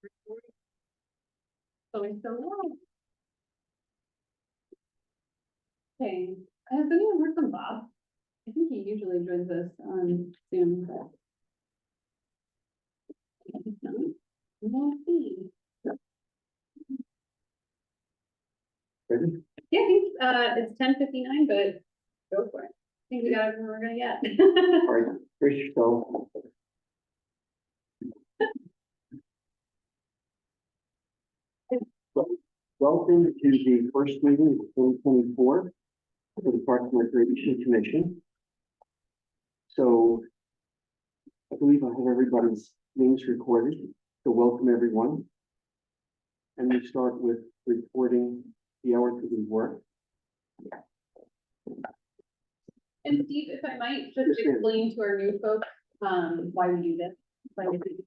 So well. Okay, has anyone heard from Bob? I think he usually joins us on Zoom, but. We'll see. Ready? Yeah, I think, it's 10:59, but go for it. I think we got everything we're gonna get. All right, brace yourself. Welcome to the first meeting of 2024 for the Parks and Recreation Commission. So I believe I have everybody's names recorded, so welcome everyone. And we start with reporting the hours that we work. And Steve, if I might just Yes, ma'am. explain to our new folks, why we do this. Why we do this.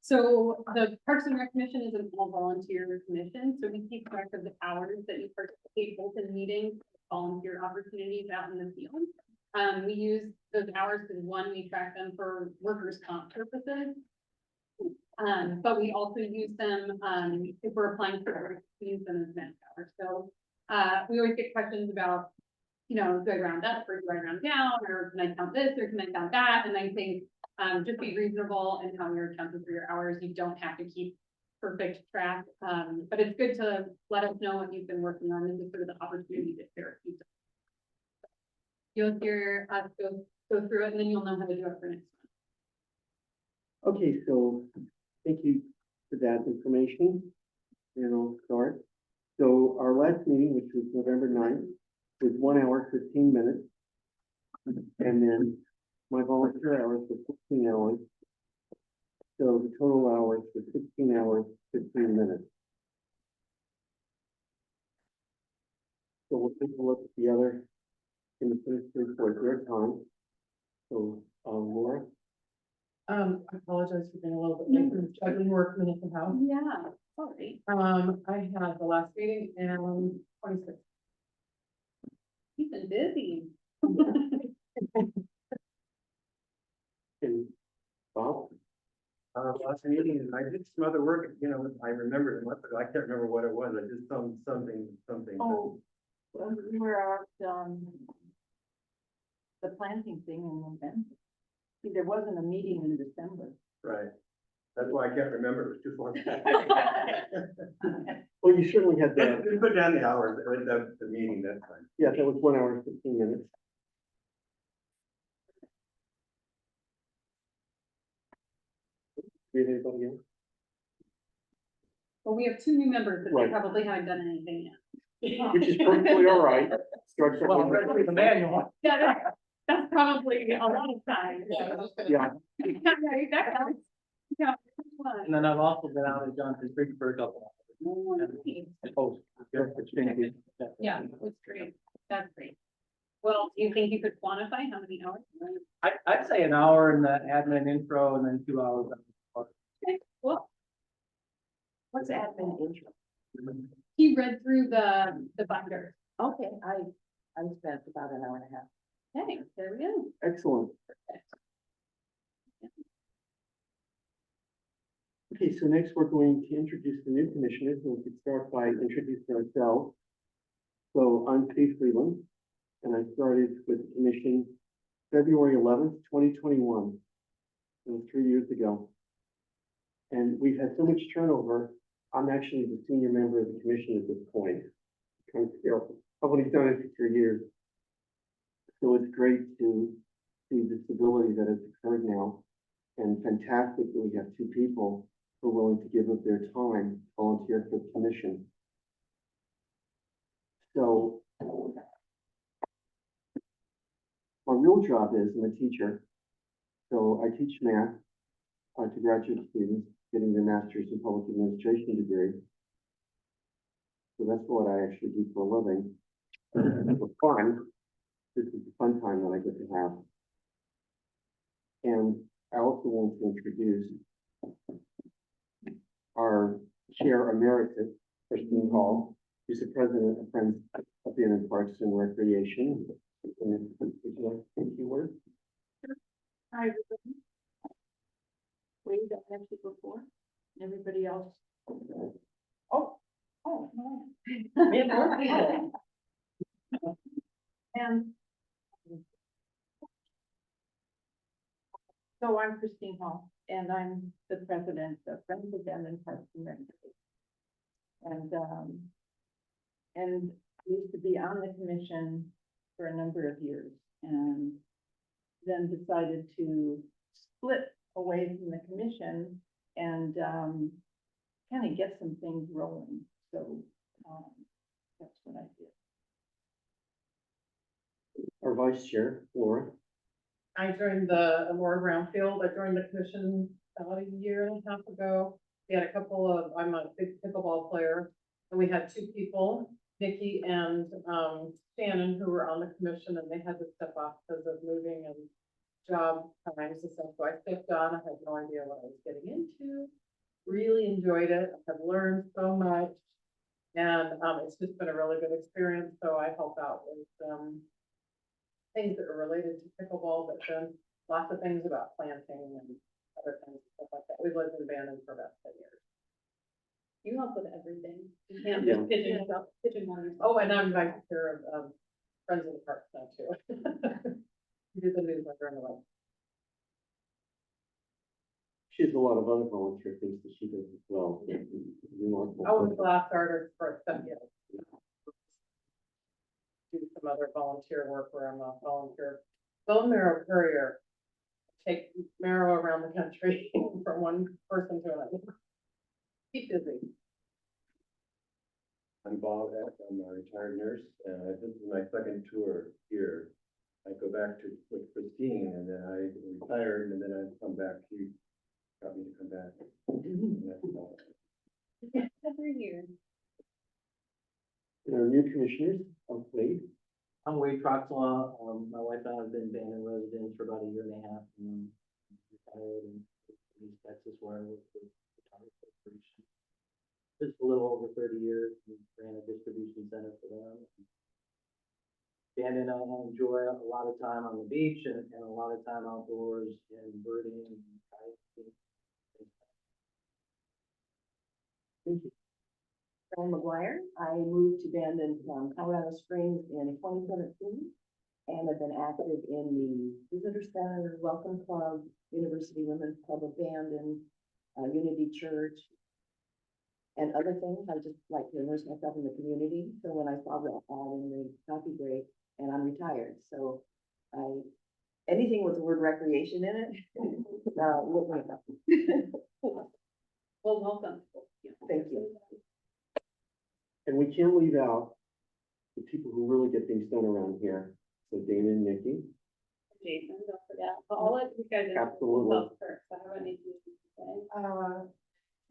So the Parks and Rec Commission is an all volunteer commission, so we keep track of the hours that you participate both in meetings, volunteer opportunities out in the field. We use those hours because one, we track them for workers' comp purposes. But we also use them, if we're applying for, we use them as manpower hours. So, we always get questions about, do I round up or do I round down, or can I count this or can I count that? And I think, just be reasonable in how you're accounting for your hours. You don't have to keep perfect track. But it's good to let us know what you've been working on and just sort of the opportunity to share. You'll hear us go through it and then you'll know how to do it for next month. Okay, so thank you for that information. And I'll start. So our last meeting, which was November 9th, was 1 hour, 15 minutes. And then my volunteer hours were 15 hours. So the total hours were 16 hours, 15 minutes. So we'll take a look at the other in the first report, their time. So, Laura? I apologize for being a little bit late, from juggling work in the house. Yeah, sorry. I had the last meeting and 26. You've been busy. And Bob? Last meeting, and I did some other work, I remember it, I can't remember what it was, I did something. Oh, we were at, the planting thing in November. See, there wasn't a meeting in December. Right, that's why I can't remember, it was too far. Well, you certainly had the, You put down the hours, the meeting, that's fine. yeah, that was 1 hour, 15 minutes. Do you have anybody else? Well, we have 2 new members that Right. they probably haven't done anything yet. Which is perfectly all right. Start Well, someone- I'm ready for the manual. Yeah, that's probably a lot of time. Yeah, Yeah, that counts. Yeah. And then I've also been out at Johnson Creek for a couple Oh, nice. of hours. Yeah, that's great. That's great. Well, do you think you could quantify how many hours? I'd say an hour in the admin intro and then 2 hours. Okay, well, What's admin intro? he read through the binder. Okay, I spent about an hour and a half. Okay, there we go. excellent. Okay, so next we're going to introduce the new commissioners, and we could start by introducing ourselves. So I'm Steve Freeland, and I started with the commission February 11th, 2021. It was 3 years ago. And we've had so much turnover, I'm actually the senior member of the commission at this point. Kind of scale. I've only done it for 3 years. So it's great to see the stability that has occurred now, and fantastic that we have 2 people who are willing to give up their time, to volunteer for the commission. So my real job is I'm a teacher. So I teach math to graduate students getting their master's in public administration degree. So that's what I actually do for a living. For fun, this is the fun time that I get to have. And I also want to introduce our chair emeritus, Christine Hall, who's the president of Friends of the Inland Parks and Recreation. And would you like to say a few words? Hi, everybody. Were you the actually before? Everybody else? Oh, no. We have more people. And so I'm Christine Hall, and I'm the president of Friends of Them and Parks and Rec. And I used to be on the commission for a number of years, and then decided to split away from the commission and, kind of get some things rolling, so, that's what I did. Our vice chair, Laura. I joined the Laura Brownfield. I joined the commission about a year and a half ago. We had a couple of, I'm a big pickleball player, and we had two people, Nikki and Shannon, who were on the commission, and they had to step off because of moving and job times and stuff. So I stepped on. I had no idea what I was getting into. Really enjoyed it. I've learned so much, and it's just been a really good experience. So I help out with things that are related to pickleball, but then lots of things about planting and other things, stuff like that. We've lived in Bandon for about 10 years. You help with everything. You can't Yeah. just pigeonhole yourself. Oh, and I'm vice chair of Friends of the Park now too. We do the newsletter and the web. She has a lot of other volunteer things that she does as well. Remarkable. I was the last artist for 7 years. Do some other volunteer work where I'm a volunteer bone marrow courier. Take marrow around the country from one person to another. Keep busy. I'm Bob Eck, I'm a retired nurse, and this is my second tour here. I go back to with Christine, and then I retired, and then I come back, she got me to come back. And that's all. Every year. And our new commissioners, Wade. I'm Wade Troxelaw. My wife and I have been Bandon residents for about a year and a half, and retired in East Texas, where I worked with the Target Corporation. Just a little over 30 years, and ran a distribution center for them. Bandon, I enjoy a lot of time on the beach and a lot of time outdoors and birding and kayaking. Thank you. Fran McGuire. I moved to Bandon from Colorado Springs in 2017, and have been active in the Visitor Center, Welcome Club, University Women's Club of Bandon, Unity Church, and other things. I just like to immerse myself in the community. So when I saw that ad in the coffee break, and I'm retired, so anything with the word recreation in it, look me up. Well, welcome. Thank you. And we can't leave out the people who really get things done around here. So Dana and Nikki. Jason, don't forget. But I'll let you guys. Absolutely. introduce yourselves First, I have anything to say.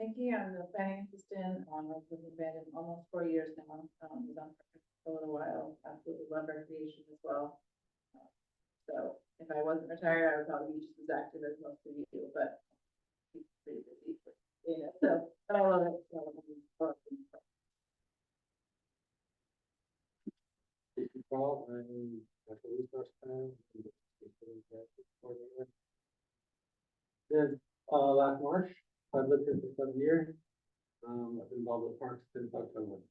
Nikki, I'm the planning assistant, I've been in Bandon almost 4 years now, was on for a little while, absolutely love recreation as well. So if I wasn't retired, I would probably be just as active as most of you do, but it's pretty busy, so, but I love it. Paul, I'm natural resource plan. Then, last March, I've lived here for 7 years. I've been involved with parks since October.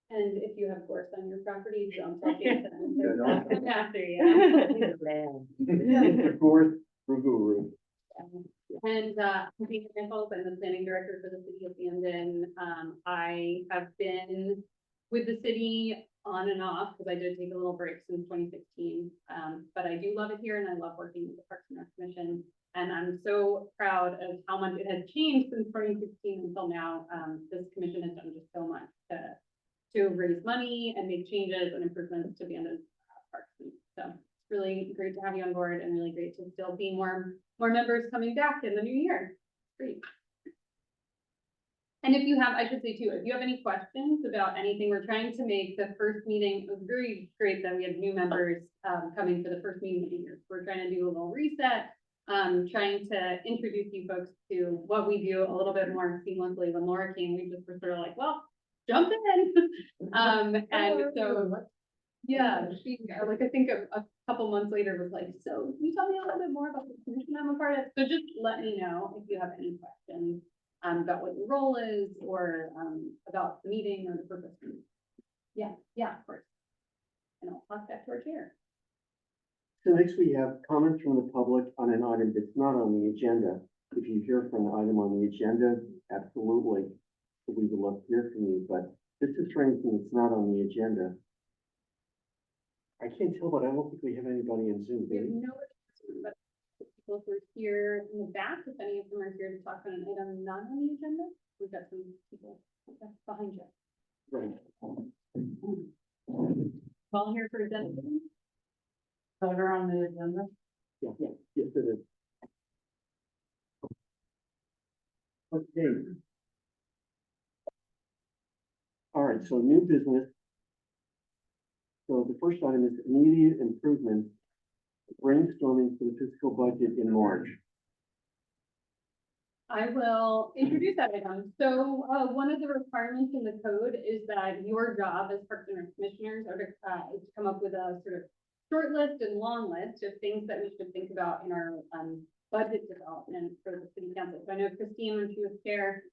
And if you have gorse on your property, don't tell Jason. Yeah, don't. Come after you. Of course, Guru. And, I'm Dana Nichols, I'm the planning director for the city of Bandon. I have been with the city on and off, because I did take a little break since 2016. But I do love it here, and I love working with the Parks and Rec Commission. And I'm so proud of how much it has changed since 2016 until now. This commission has done just so much to raise money and make changes and improvements to Bandon's parks. So it's really great to have you on board, and really great to still be more members coming back in the new year. Great. And if you have, I should say too, if you have any questions about anything, we're trying to make the first meeting, it was very great that we have new members coming for the first meeting of the year. We're trying to do a little reset, trying to introduce you folks to what we do a little bit more seamlessly. When Laura came, we just were sort of like, well, jump in. And so Yeah, she, like, I think a couple months later was like, so can you tell me a little bit more about the commission I'm a part of? So just let me know if you have any questions about what your role is or, about the meeting or the purpose. Yeah, of course. And I'll pass that to our chair. So next we have comments from the public on an item that's not on the agenda. If you hear from an item on the agenda, absolutely, we would love to hear from you, but this is for anything that's not on the agenda. I can't tell, but I don't think we have anybody in Zoom, We do have we? no, but people who are here in the back, if any of them are here to talk on an item not on the agenda, we've got some people behind you. Right. All here for agenda. That are on the agenda. Yes, it is. Okay. All right, so new business. So the first item is immediate improvement, brainstorming for the fiscal budget in March. I will introduce that item. So, one of the requirements in the code is that your job as Parks and Rec commissioners are to come up with a sort of short list and long list of things that we should think about in our, budget development for the city council. So I know Christine, when she was chair,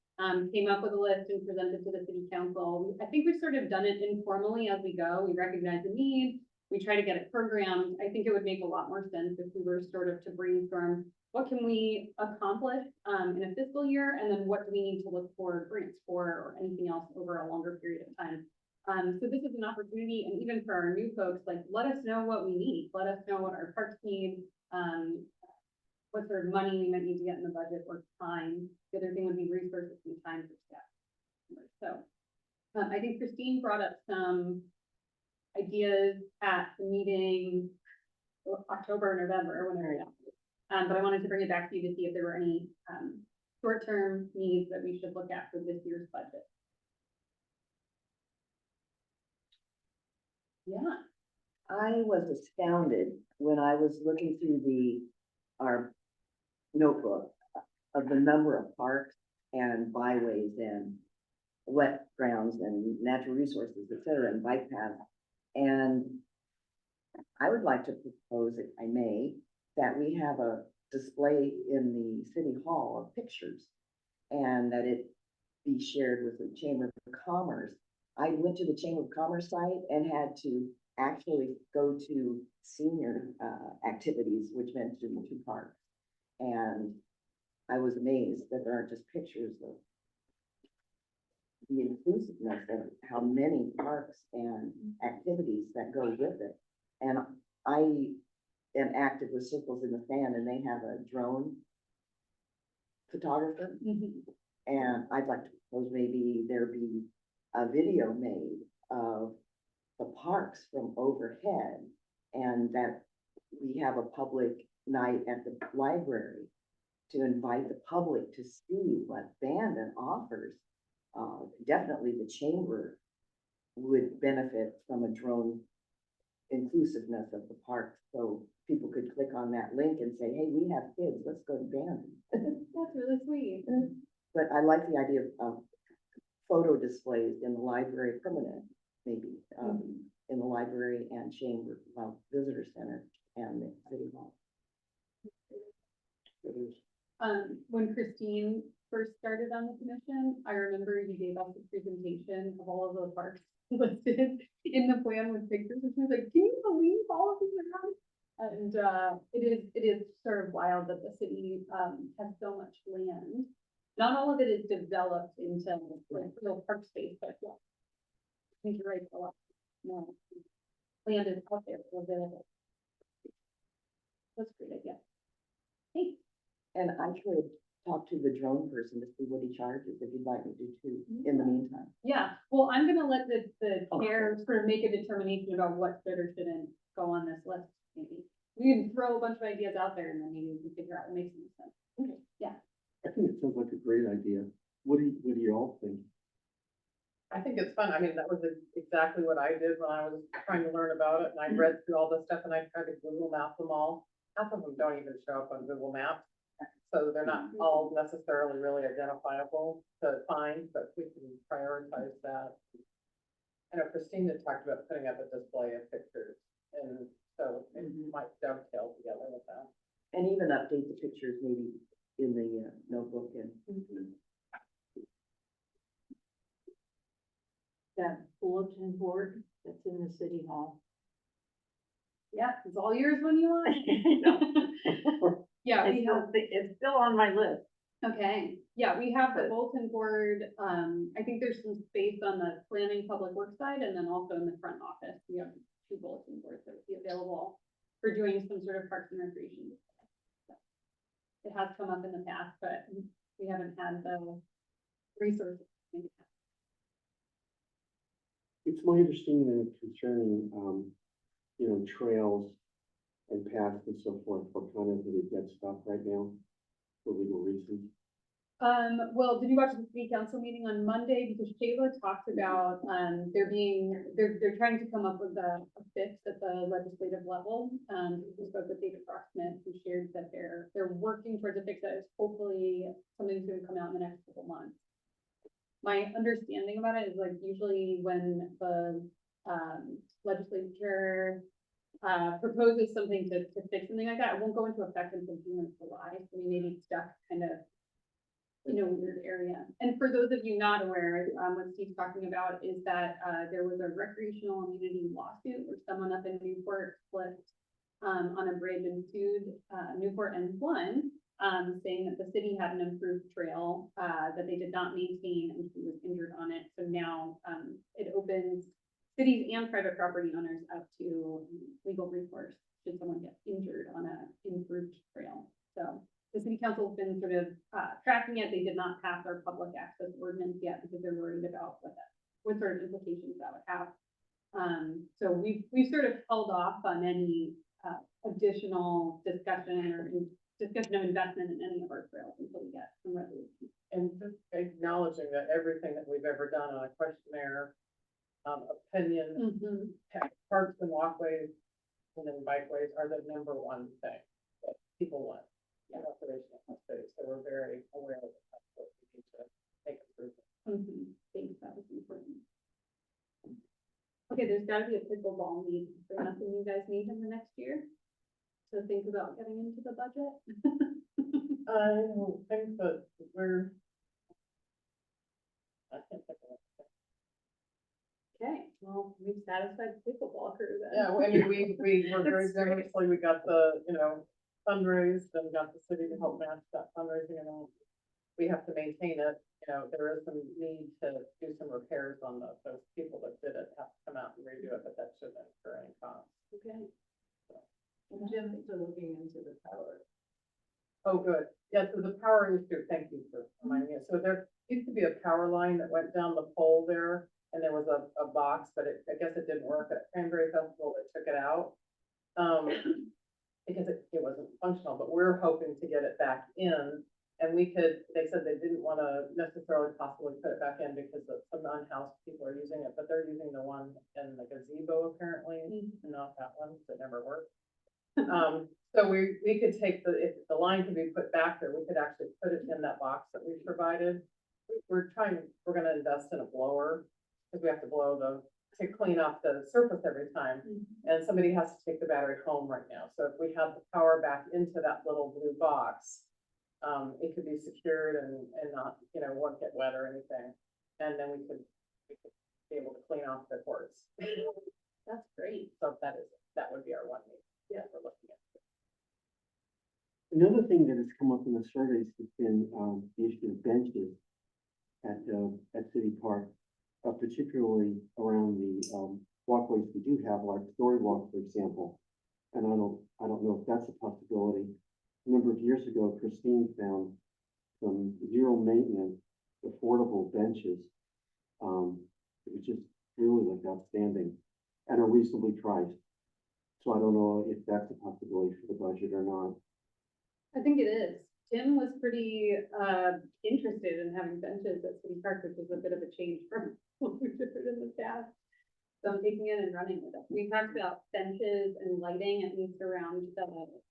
came up with a list and presented to the city council. I think we've sort of done it informally as we go. We recognize the need. We try to get it programmed. I think it would make a lot more sense if we were sort of to brainstorm what can we accomplish in a fiscal year, and then what do we need to look for grants for, or anything else over a longer period of time. So this is an opportunity, and even for our new folks, like, let us know what we need, let us know what our parks need, what sort of money we might need to get in the budget, or time. The other thing would be resources and time for staff. So I think Christine brought up some ideas at the meeting, October, November, whenever it happened. But I wanted to bring it back to you to see if there were any short-term needs that we should look at for this year's budget. Yeah, I was astounded when I was looking through our notebook of the number of parks and byways and wet grounds and natural resources, et cetera, and bike paths. And I would like to propose, if I may, that we have a display in the city hall of pictures and that it be shared with the Chamber of Commerce. I went to the Chamber of Commerce site and had to actually go to senior activities, which mentioned the two parks. And I was amazed that there aren't just pictures of the inclusiveness of how many parks and activities that go with it. And I am active with Circles in the Sand, and they have a drone photographer. And I'd like to propose maybe there be a video made of the parks from overhead, and that we have a public night at the library to invite the public to see what Bandon offers. Definitely the chamber would benefit from a drone inclusiveness of the park, so people could click on that link and say, hey, we have kids, let's go to Bandon. that's really sweet. But I like the idea of photo displays in the library, permanent, maybe, in the library and chamber, visitor center and the city hall. When Christine first started on the commission, I remember you gave us a presentation of all of the parks listed in the plan with pictures, and she was like, can you believe all of these are around? And it is sort of wild that the city has so much land. Not all of it is developed into like real park space, but yeah. I think you're right, a lot more land is out there available. That's a great idea. Hey. And I could talk to the drone person to see what he charges, if you'd like me to too, in the meantime. Yeah, well, I'm gonna let the chair sort of make a determination about what should or shouldn't go on this list, maybe. We can throw a bunch of ideas out there and then maybe we can figure out what makes the most sense. Okay, yeah. I think it sounds like a great idea. What do you all think? I think it's fun. I mean, that was exactly what I did when I was trying to learn about it, and I read through all this stuff and I tried to Google map them all. Half of them don't even show up on Google Maps, so they're not all necessarily really identifiable to find, but we can prioritize that. I know Christine had talked about putting up a display of pictures, and so it might dovetail together with that. And even update the pictures maybe in the notebook and. That bulletin board that's in the city hall. Yeah, it's all yours when you want. it. Yeah, we have. It's still on my list. Okay, yeah, we have the bulletin board, I think there's some space on the planning public works side and then also in the front office, we have 2 bulletin boards that would be available for doing some sort of parks and recreation. It has come up in the past, but we haven't had the resources. to make it happen. It's my understanding that concerning, trails and paths and so forth, for kind of the dead stuff right now for legal reasons. Well, did you watch the city council meeting on Monday? Because Shayla talked about, they're trying to come up with a fix at the legislative level. We spoke with David Rocksmith, who shared that they're working towards a fix that is hopefully something's gonna come out in the next couple months. My understanding about it is like usually when the, legislature proposes something to fix something like that, it won't go into effect until June or July, so we may be stuck kind of weird area. And for those of you not aware, what Steve's talking about is that, there was a recreational immunity lawsuit where someone up in Newport flipped, on a bridge and sued, Newport and won, saying that the city had an improved trail, that they did not maintain and she was injured on it. So now, it opens cities and private property owners up to legal recourse should someone get injured on a improved trail. So the city council has been sort of tracking it. They did not pass our public access ordinance yet because they're worried about what sort of implications that would have. So we've sort of held off on any additional discussion or discussion of investment in any of our trails until we get some resolution. And just acknowledging that everything that we've ever done on a questionnaire, opinion, parks and walkways, and then bikeways are the #1 thing that people want. Recreational space, so we're very aware of that, what we need to take improvement. Thanks, that was important. Okay, there's gotta be a pickleball need. Is there nothing you guys need in the next year? To think about getting into the budget? I don't think that we're. I can't think of it. Okay, well, we've satisfied the pickleball crew then. Yeah, I mean, we were very That's great. generously, we got the, fundraised and got the city to help match that fundraising amount. We have to maintain it, there is some need to do some repairs on those people that did it have to come out and redo it, but that shouldn't incur any cost. Okay. And Jim's still looking into the power. Oh, good. Yeah, so the power issue, thank you for reminding me. So there used to be a power line that went down the pole there, and there was a box, but I guess it didn't work at Cranberry Festival, they took it out. Because it wasn't functional, but we're hoping to get it back in. And they said they didn't want to necessarily possibly put it back in because some unhoused people are using it, but they're using the one in the gazebo apparently, and not that one, that never worked. So we could take if the line could be put back there, we could actually put it in that box that we provided. We're gonna invest in a blower, because we have to blow to clean off the surface every time. And somebody has to take the battery home right now. So if we have the power back into that little blue box, it could be secured and not, won't get wet or anything. And then we could be able to clean off the cords. That's great. So that would be our one need. Yeah, we're looking at. Another thing that has come up in the surveys has been, the issue of benches at City Park, particularly around the, walkways we do have, like Storywalk, for example. And I don't know if that's a possibility. A number of years ago, Christine found some zero maintenance, affordable benches. It was just really like outstanding and are reasonably priced. So I don't know if that's a possibility for the budget or not. I think it is. Tim was pretty, interested in having benches at City Park, which is a bit of a change from what we've heard in the past. So I'm taking it and running with it. We talked about benches and lighting, at least around the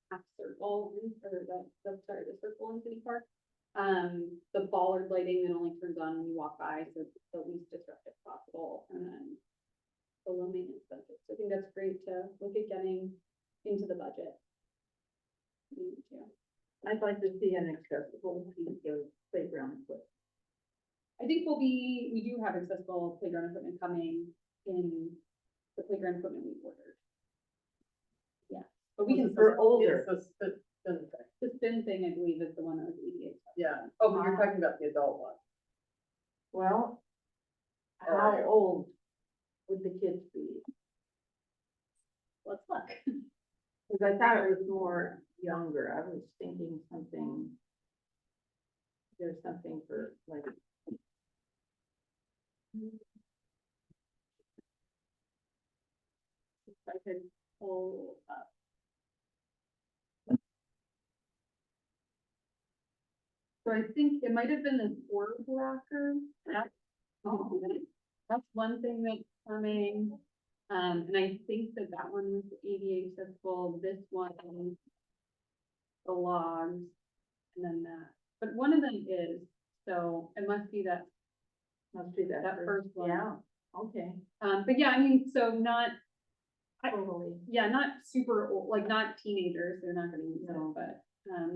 half circle, or the circle in City Park. The bollard lighting that only turns on when you walk by, so it's the least disruptive possible. And then the low maintenance budget. So I think that's great to look at getting into the budget. I'd like to see an accessible piece of playground equipment. I think we do have accessible playground equipment coming in the playground equipment we ordered. Yeah, but we can, For older. It's the spin thing. the spin thing, I believe, is the one that was ADA. Yeah, oh, but you're talking about the adult one. Well, Or how are you? old would the kids be? Let's look. Cause I thought it was more younger. I was thinking something. There's something for like. If I could pull up. So I think it might have been the orb rocker. That's one thing that's coming. And I think that that one was ADA accessible, this one, the logs, and then that. But one of them is, so it must be that, Must be that. that first one. Yeah, okay, But yeah, I mean, so not, totally. yeah, not super old, like not teenagers, they're not gonna use it, No. but,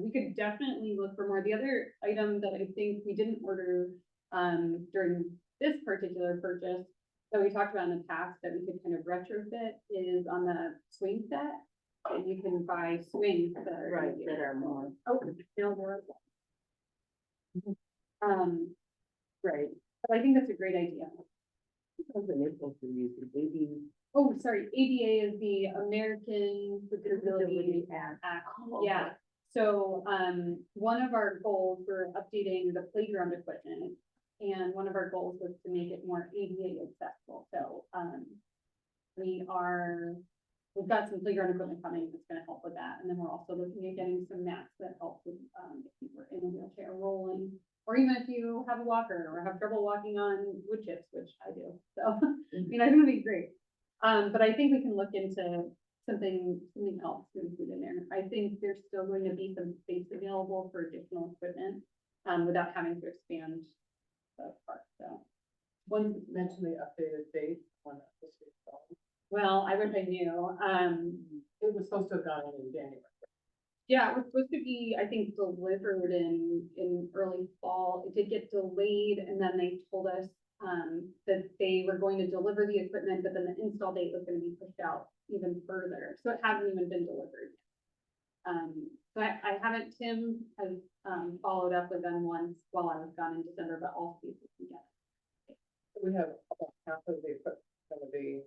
we could definitely look for more. The other item that I think we didn't order, during this particular purchase that we talked about in the past that we could kind of retrofit is on the swing set. And you can buy swings that are. Right, that are more. Oh, still more. Right. But I think that's a great idea. How's the name for you, baby? Oh, sorry, ADA is the American Disability Disability Act. Act, Oh, yeah. So, one of our goals for updating the playground equipment, and one of our goals was to make it more ADA accessible, so, we've got some playground equipment coming that's gonna help with that, and then we're also looking at getting some mats that help with, if you were in a wheelchair rolling, or even if you have a walker or have trouble walking on wood chips, which I do, so, I mean, I think it'd be great. But I think we can look into something else to include in there. I think there's still going to be some space available for additional equipment, without having to expand the park, so. One mentioned the updated date on this week's film. Well, I wish I knew, It was supposed to have gone in January. yeah, it was supposed to be, I think, delivered in early fall. It did get delayed, and then they told us, that they were going to deliver the equipment, but then the install date was gonna be pushed out even further, so it hasn't even been delivered. So I haven't, Tim has, followed up with them once while I was gone in December, but I'll see if we can get it. We have about half of the equipment gonna be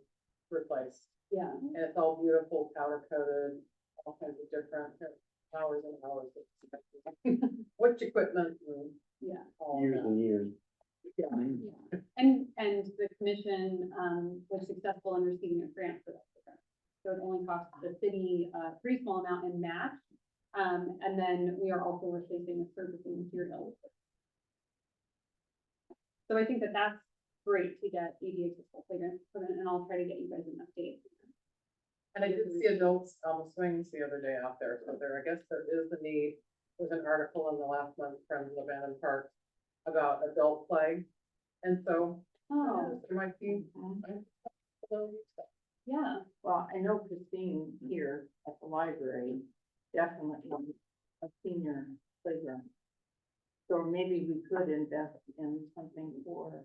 replaced, Yeah, and it's all beautiful, powder coated, all kinds of different, hours and hours of which equipment and yeah. all Years that. and years. Yeah. Yeah, and the commission, was successful in receiving a grant for that program. So it only cost the city a pretty small amount in match. And then we are also replacing the surfacing materials. So I think that that's great to get ADA accessible playground equipment, and I'll try to get you guys an update. And I did see adults on the swings the other day out there, so there, I guess there is the need. There's an article in the last month from the Abandoned Park about adult play. And so, Oh, there might be. yeah, Well, I know Christine here at the library, definitely a senior playground. So maybe we could invest in something for,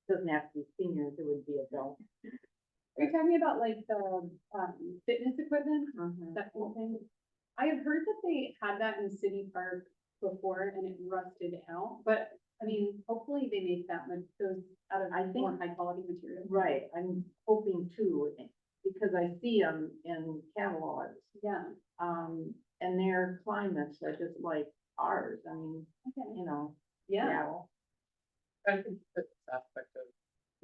doesn't have to be seniors, it would be adults. are you talking about like the, fitness equipment? Mhm. That kind of thing. I have heard that they had that in City Park before and it rusted out, but I mean, hopefully they make that much, those out of I think- more high quality material. Right, I'm hoping too, because I see them in catalogs, Yeah, and their climates are just like ours, I mean, okay, you know, yeah, Seattle. I think that's aspect of,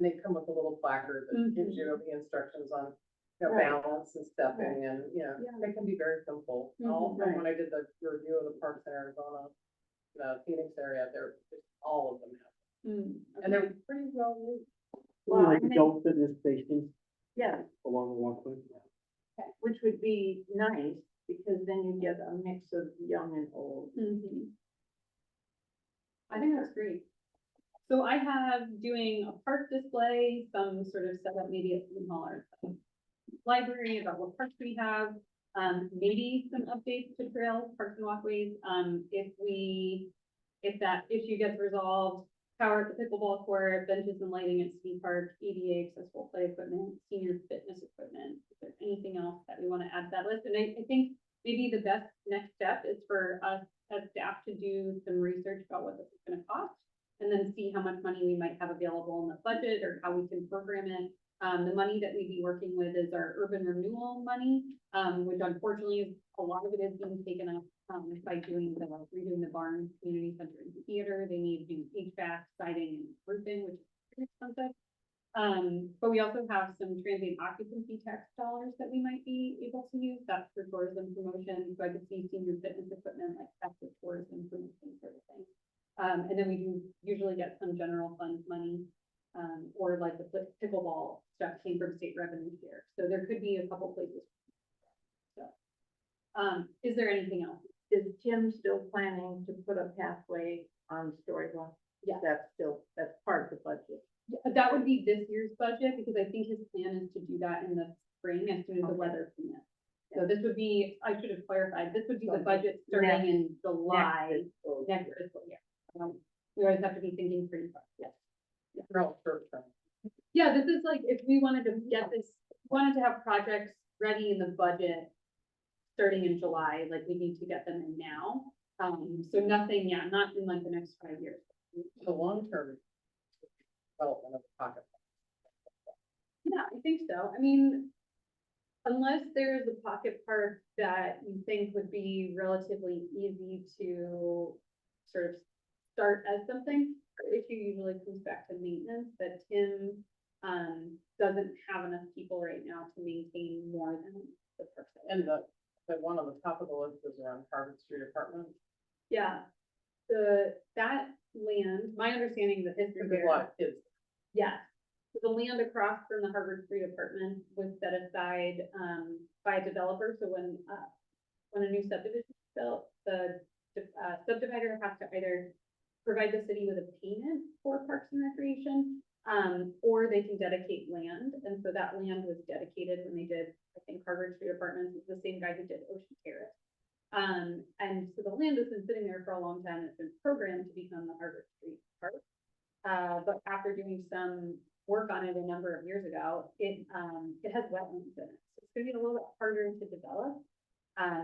and they come with a little placard that gives you the instructions on, you know, Right. balance and stepping and, you know, Yeah. they can be very simple. Mhm. And when I did the review of the parks in Arizona, the Phoenix area, they're, all of them have, and they're pretty well used. Well, Like I think- adult fitness stations Yeah, along the walkway. which would be nice, because then you get a mix of young and old. Mhm. I think that's great. So I have doing a park display, some sort of setup, maybe at City Hall or library about what parks we have. Maybe some updates to trails, parks and walkways, if that issue gets resolved. Power at the pickleball court, benches and lighting at City Park, ADA accessible play equipment, senior fitness equipment. Is there anything else that we want to add to that list? And I think maybe the best next step is for us as staff to do some research about what this is gonna cost. And then see how much money we might have available in the budget or how we can program it. The money that we'd be working with is our urban renewal money, which unfortunately is, a lot of it is being taken up, by redoing the barn community center and theater. They need to do HVAC, siding and roofing, which is pretty expensive. But we also have some transient occupancy tax dollars that we might be able to use. That's for tourism promotion. So I could see senior fitness equipment like active tourism promotion sort of thing. And then we do usually get some general fund money, or like the pickleball stuff came from state revenue share. So there could be a couple places. So, is there anything else? Is Tim still planning to put a pathway on Storybook? Yeah. That's part of the budget. That would be this year's budget, because I think his plan is to do that in the spring as soon as the Okay. weather permits. So this would be, I should have clarified, this would be the budget starting in July next fiscal year. We always have to be thinking pretty far, yes. No, sure. Yeah, this is like, if we wanted to get this, wanted to have projects ready in the budget starting in July, like we need to get them in now. So nothing, yeah, not in like the next 5 years. The long-term development of the pocket. Yeah, I think so. I mean, unless there's a pocket park that you think would be relatively easy to sort of start as something, our issue usually comes back to maintenance, that Tim doesn't have enough people right now to maintain more than the park. And the one on the top of the list is around Harvard Street Apartments. Yeah, that land, my understanding of the history There's a there. lot of kids. Yes, so the land across from the Harvard Street apartment was set aside, by a developer, so when a new subdivision is built, the subdivider has to either provide the city with a payment for parks and recreation, or they can dedicate land, and so that land was dedicated when they did, I think, Harvard Street Apartments, it's the same guy who did Ocean Terrace. And so the land has been sitting there for a long time, it's been programmed to become the Harvard Street Park. But after doing some work on it a number of years ago, it has wetlands in it. So it's gonna be a little bit harder to develop,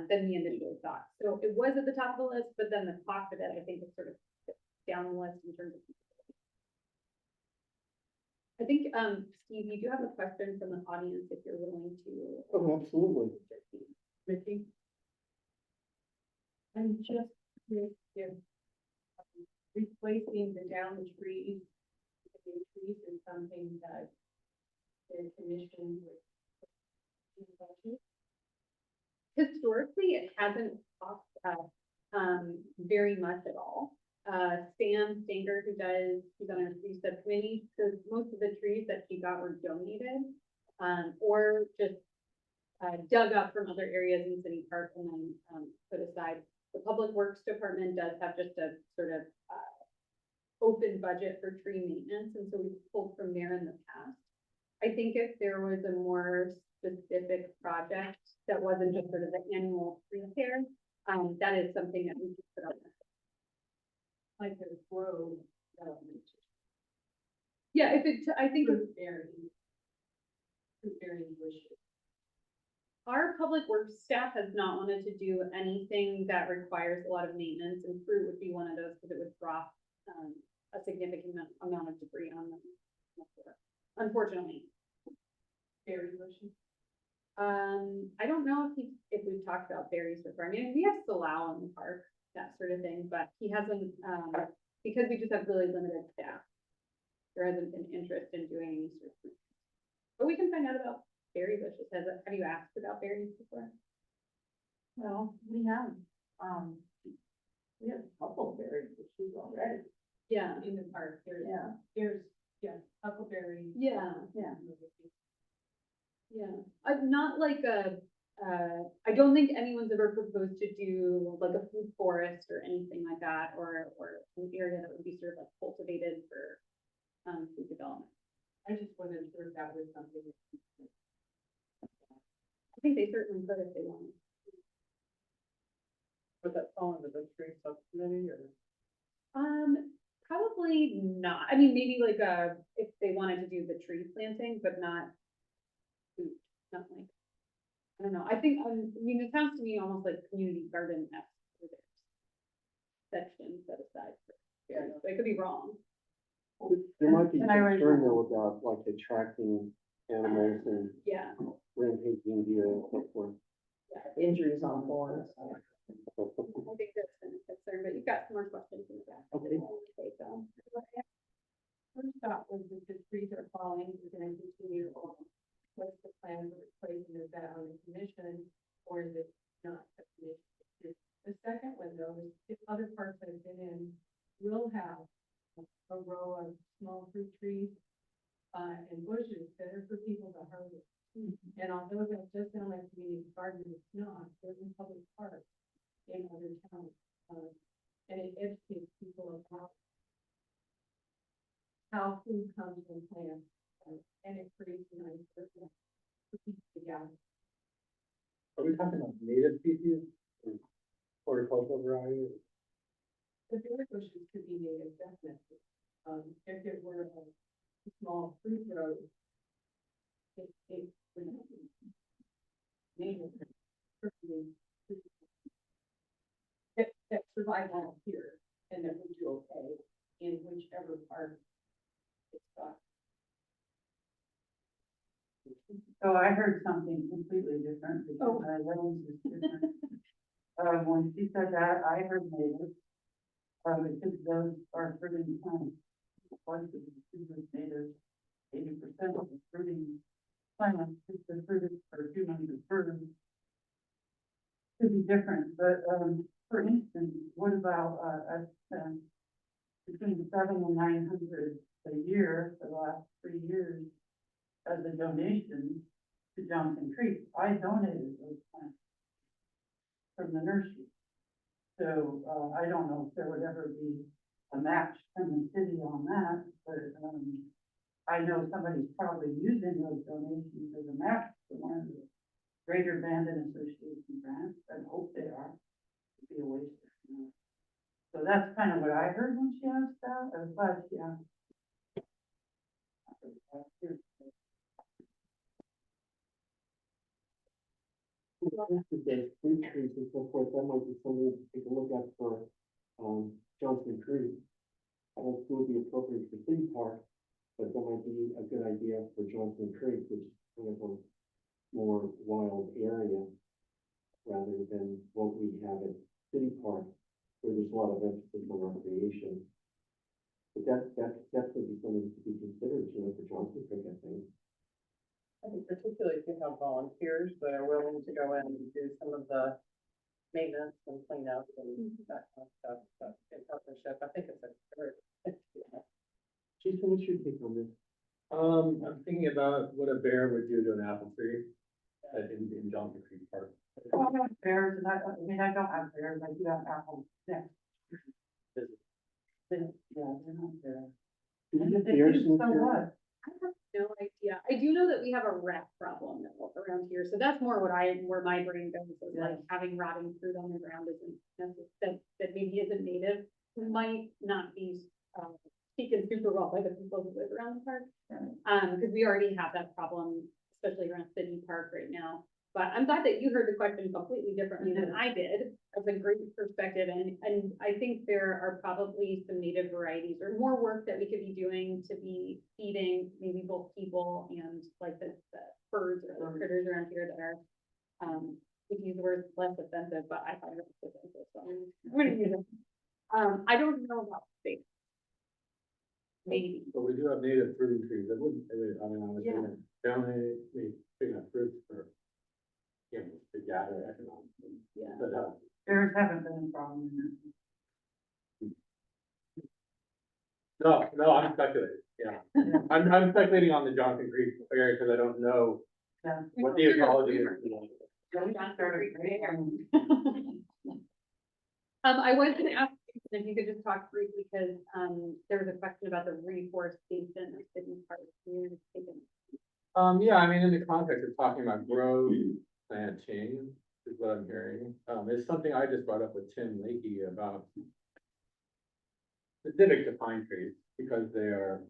than we initially thought. So it was at the top of the list, but then the cost of it, I think, is sort of down the list in terms of. I think, Steve, you do have a question from the audience if you're willing to. Oh, absolutely. Mickey? I'm just curious if replacing the downed trees, with new trees is something that the commission would. Historically, it hasn't cost us, very much at all. Sam Stanger, who's on our tree subcommittee, says most of the trees that she got were donated, or just dug up from other areas in City Park and then, put aside. The Public Works Department does have just a sort of, open budget for tree maintenance, and so we pulled from there in the past. I think if there was a more specific project that wasn't just sort of the annual tree care, that is something that we could put on there. Like a road development. Yeah, if it, I think Fruit bearing bushes. our public works staff has not wanted to do anything that requires a lot of maintenance, and fruit would be one of those, because it would drop, a significant amount of debris on them. Unfortunately. Berry bushes. I don't know if we've talked about berries before. I mean, we have Salao in the park, that sort of thing, but he hasn't, because we just have really limited staff. There hasn't been interest in doing any sort of fruit. But we can find out about berry bushes. Have you asked about berries before? Well, we have a couple of berry bushes already. Yeah. In the park, Yeah. there's, huckleberry. Yeah. Yeah. Yeah. Not like I don't think anyone's ever never proposed to do like a food forest or anything like that, or an area that would be sort of like cultivated for, food development. I just wasn't sure if that was something. I think they certainly could if they wanted. Would that fall under the tree subcommittee or? Probably not. I mean, maybe like, if they wanted to do the tree planting, but not food, not like, I don't know. I think, I mean, it sounds to me almost like community garden-esque. where there's sections set aside for, areas. I could be wrong. There might be Can I raise concern one? though about like attracting animals and Yeah. rampaging deer and so forth. Injuries on thorns. I think that's been a concern, but you've got some more questions in the back. Okay. Okay, so. First thought was that the trees are falling, we're gonna continue on. What's the plan for replacing is that on the commission, or is it not a commission? The second one though, is if other parts I've been in will have a row of small fruit trees and bushes that are for people to harvest. And although that does sound like community garden, it's not, they're in public parks in other towns. And it educates people about how food comes from plants, and it creates a nice circle for people to gather. Are we talking about native species or horticultural varieties? The berry bushes could be native, definitely. If it were a small fruit row, it would not be native. Perfectly. That survive all here and that would do okay in whichever part it's got. So I heard something completely different because Oh. my lens is different. When she said that, I heard native. Because those are fruiting plants. Once the fruit is native, 80% of the fruiting plants, is the fruit for humans and birds. Could be different, but, for instance, what about, I spent between 700 and 900 a year for the last 3 years as a donation to Johnson Creek. I donated those plants from the nursery. So, I don't know if there would ever be a match from the city on that, but, I know somebody's probably using those donations as a match for one of the Greater Bandon Association grants. I hope they are. It'd be a waste. So that's kind of what I heard when she asked that. I was glad she asked. The fruit trees and so forth, that might be something to take a look at for, Johnson Creek. I don't think it would be appropriate for City Park, but that might be a good idea for Johnson Creek, which is kind of a more wild area rather than what we have at City Park, where there's a lot of emphasis on recreation. But that's definitely something to be considered, for Johnson Creek, I think. I think particularly if you have volunteers that are willing to go in and do some of the maintenance and cleanup and that kind of stuff, but in partnership, I think it's a very. Jason, what's your take on this? I'm thinking about what a bear would do to an apple tree in Johnson Creek Park. Oh, I have bears, and I mean, I don't have bears, I do have apples, yeah. Yeah, they're not there. Do we have They bears do, in so here? what? I have no idea. I do know that we have a rat problem though around here, so that's more where my brain goes, is like having rotting fruit on the ground that maybe isn't native, might not be, taken super well by the people who live around the park. Because we already have that problem, especially around City Park right now. But I'm glad that you heard the question completely differently than I did. That's a great perspective, and I think there are probably some native varieties or more work that we could be doing to be feeding maybe both people and like the birds or other critters around here that are, we use the word less offensive, but I find it offensive, so I'm gonna use it. I don't know about space. Maybe. But we do have native fruiting trees, I mean, I was Yeah. gonna donate, picking up fruits for, to gather economically. Yeah. But, Bears haven't been a problem in no, I'm speculating, yeah. Yeah. I'm speculating on the Johnson Creek area because I don't know Yeah. what the ecology is. I was gonna ask if you could just talk briefly, because, there was a question about the reforestation of city parks. Yeah, I mean, in the context of talking about growth planting is what I'm hearing. It's something I just brought up with Tim Leahy about specific to pine trees, because they are,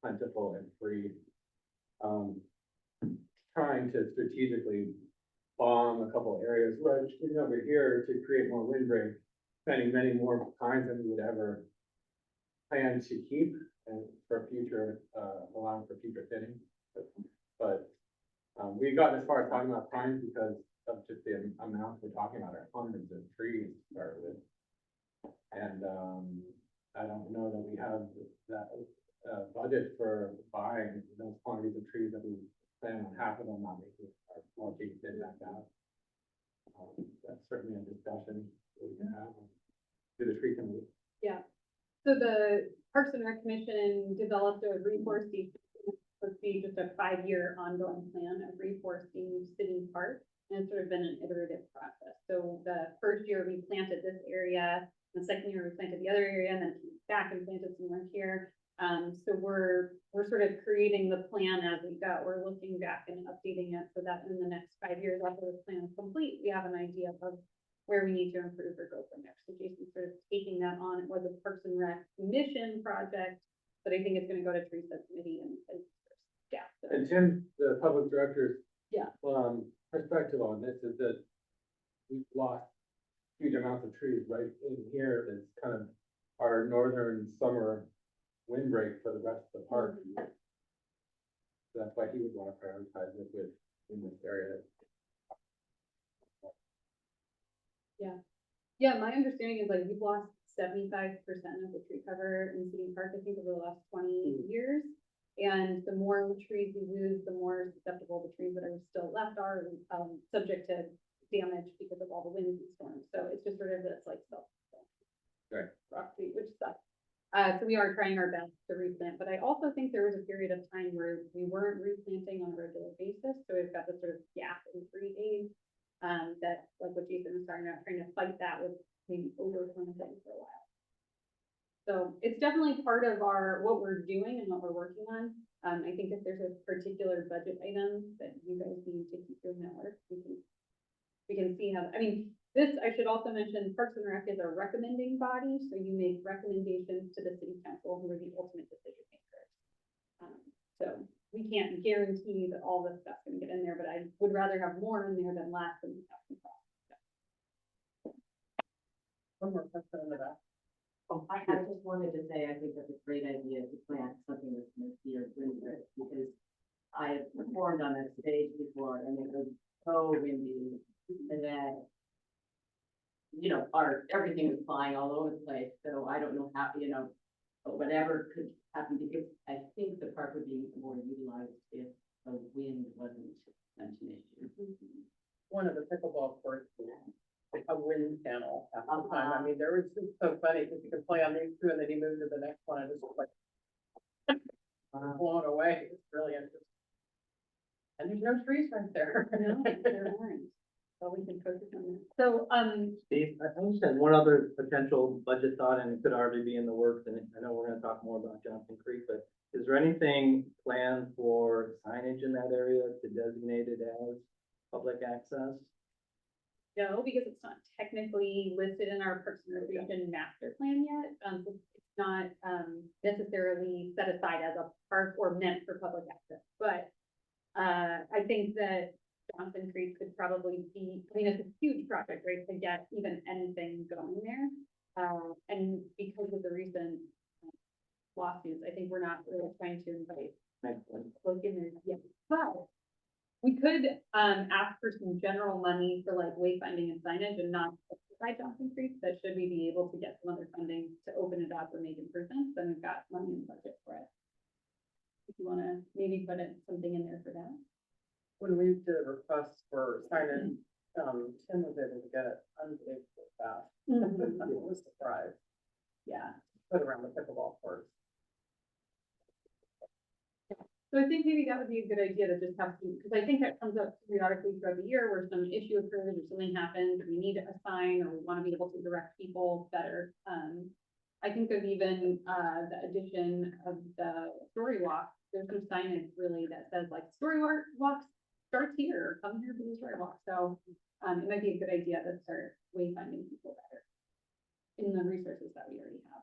plentiful and free. Trying to strategically bomb a couple areas, right, over here to create more windbreak, planting many more pines than we would ever plan to keep and for future, allowing for future thinning. But we've gotten as far as talking about pines because of just the amount we're talking about, our hundreds of trees to start with. And, I don't know that we have that, budget for buying those quantities of trees that we plan on half of them not making our market bid back out. That's certainly a discussion that we can have through the tree committee. So the Parks and Rec Commission developed a reforestation, supposed to be just a 5-year ongoing plan of reforesting city parks. And it's sort of been an iterative process. So the first year we planted this area, the second year we planted the other area, and then came back and planted some more here. So we're sort of creating the plan as we go. We're looking back and updating it so that in the next 5 years after the plan is complete, we have an idea of where we need to improve or go from there. So Jason's sort of taking that on. It was a Parks and Rec mission project, but I think it's gonna go to tree subcommittee and staff. So, And Tim, the public director's Yeah. Perspective on this is that we've lost huge amounts of trees right in here. That's kind of our northern summer windbreak for the rest of the park. So that's why he would want to prioritize it with, in this area. Yeah, my understanding is like we've lost 75% of the tree cover in City Park, I think, over the last 20 years. And the more trees we lose, the more susceptible the trees that are still left are, subject to damage because of all the winds and storms. So it's just sort of this like self. Right. Which sucks. So we are trying our best to replant, but I also think there was a period of time where we weren't replanting on a regular basis. So we've got this sort of gap in tree age, that, like what Jason was talking about, trying to fight that with maybe overplanting for a while. So it's definitely part of what we're doing and what we're working on. I think if there's a particular budget item that you guys need to keep doing that work, we can see how, I mean, this, I should also mention, Parks and Rec is a recommending body, so you make recommendations to the city council, who are the ultimate decision makers. So we can't guarantee that all this stuff's gonna get in there, but I would rather have more in there than less than stuff. One more question in the back. Oh, I just wanted to say, I think that's a great idea to plant something that's going to be a windbreak, because I have performed on that stage before and it was so windy and that, you know, everything was flying all over the place, so I don't know how, but whatever could happen, because I think the park would be more utilized if the wind wasn't such an issue. One of the pickleball courts, a wind panel at the time. I mean, there was just so funny because you could play on these two and then you move to the next one and it's just like blown away. It's really interesting. And there's no trees right there. No, there aren't. So we can focus on that. So, Steve, I just had one other potential budget thought, and it could already be in the works, and I know we're gonna talk more about Johnson Creek, but is there anything planned for signage in that area to designate it as public access? no, because it's not technically listed in our Parks and Recreation master plan yet. So it's not, necessarily set aside as a park or meant for public access, but, I think that Johnson Creek could probably be, I mean, it's a huge project, right, to get even anything going there. And because of the recent lawsuits, I think we're not really trying to invite look in there yet. But we could, ask for some general money for like wayfinding and signage and not by Johnson Creek, but should we be able to get some other funding to open it up or make improvements, then we've got money in the budget for it. If you wanna maybe put something in there for that. When we did a request for signage, Tim was able to get it unbelievably fast. I was surprised. Yeah. Put around the pickleball courts. So I think maybe that would be a good idea to just have some, because I think that comes up periodically throughout the year where some issue occurs or something happens, or we need a sign, or we want to be able to direct people better. I think of even, the addition of the story walk, there's no signage really that says like walk starts here, or come here for the story walk, so, it might be a good idea to start wayfinding people better in the resources that we already have.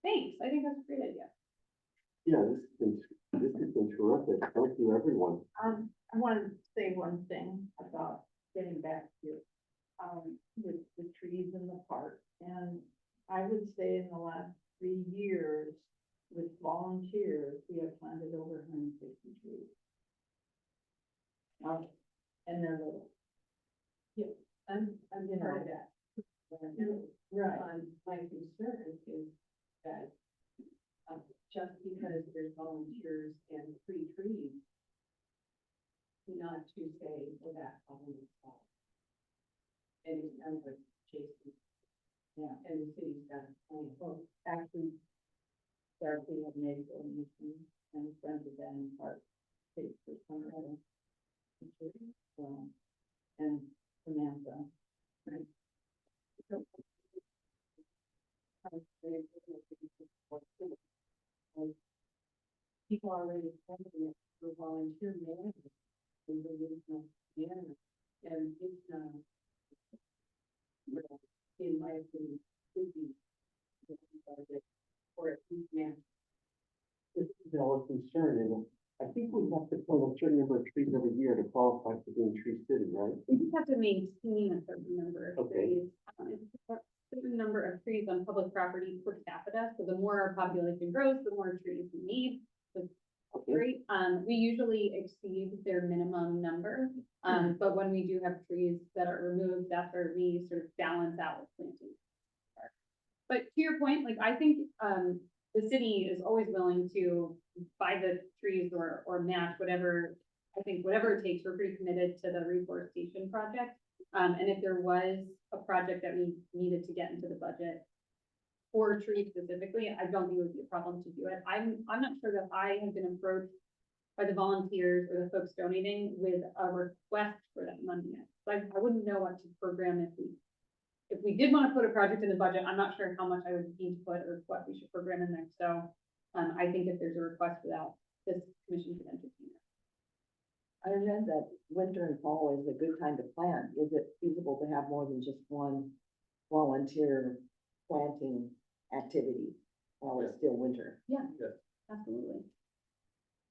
Thanks, I think that's a great idea. Yeah, this has been terrific. Thank you, everyone. I wanted to say one thing about getting back to, with the trees in the park. And I would say in the last 3 years, with volunteers, we have planted over 150 trees. And they're little. I'm You part of know. that. Right. My concern is that, just because there's volunteers and free trees, not to say, well, that problem is solved. And it sounds like Jason. Yeah, and the city's got a plan. Well, actually, Darcy had made a donation and friends of them part paid for some of it. And Samantha. Right. People are already spending it for volunteer management. And there is no management, and it's not. Well, in my opinion, should be. Or at least managed. This is our concern, and I think we have to plant a certain number of trees every year to qualify for being Tree City, right? We just have to maintain a certain number of Okay. trees. It's a certain number of trees on public property per capita, so the more our population grows, the more trees we need. So Okay. great, we usually exceed their minimum number, but when we do have trees that are removed, that's where we sort of balance out with planting. But to your point, like, I think, the city is always willing to buy the trees or match whatever, I think whatever it takes, we're pretty committed to the reforestation project. And if there was a project that we needed to get into the budget for trees specifically, I don't think it would be a problem to do it. I'm not sure that I have been approached by the volunteers or the folks donating with a request for that money yet. So I wouldn't know what to program if we did want to put a project in the budget. I'm not sure how much I would need to put or what we should program in there. So, I think if there's a request for that, this commission could entertain it. I read that winter and fall is a good time to plant. Is it feasible to have more than just one volunteer planting activity while it's still winter? Absolutely.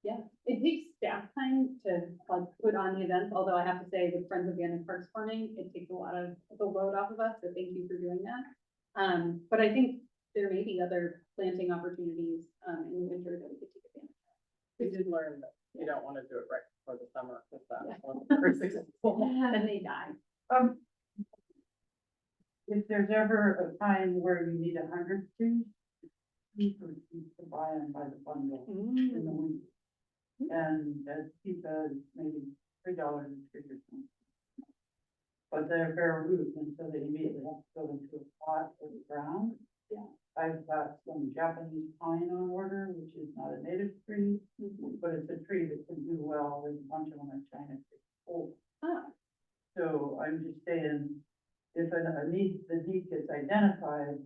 Yeah, it takes staff time to like put on the events, although I have to say with Friends of Abandoned Parks Farming, it takes a lot of the load off of us, so thank you for doing that. But I think there may be other planting opportunities, in the winter that we could take advantage of. We did learn that you don't want to do it right before the summer, because Yeah. that's very successful. And they die. If there's ever a time where you need 100 trees, you can buy them by the bundle in the week. And as he said, maybe $3 a tree or something. But they're bare root, and so they immediately have to go into a pot or the ground. Yeah. I've got some Japanese pine on order, which is not a native tree, but it's a tree that can do well. There's a bunch of them in China. Oh. Ah, So I'm just saying, if the need gets identified,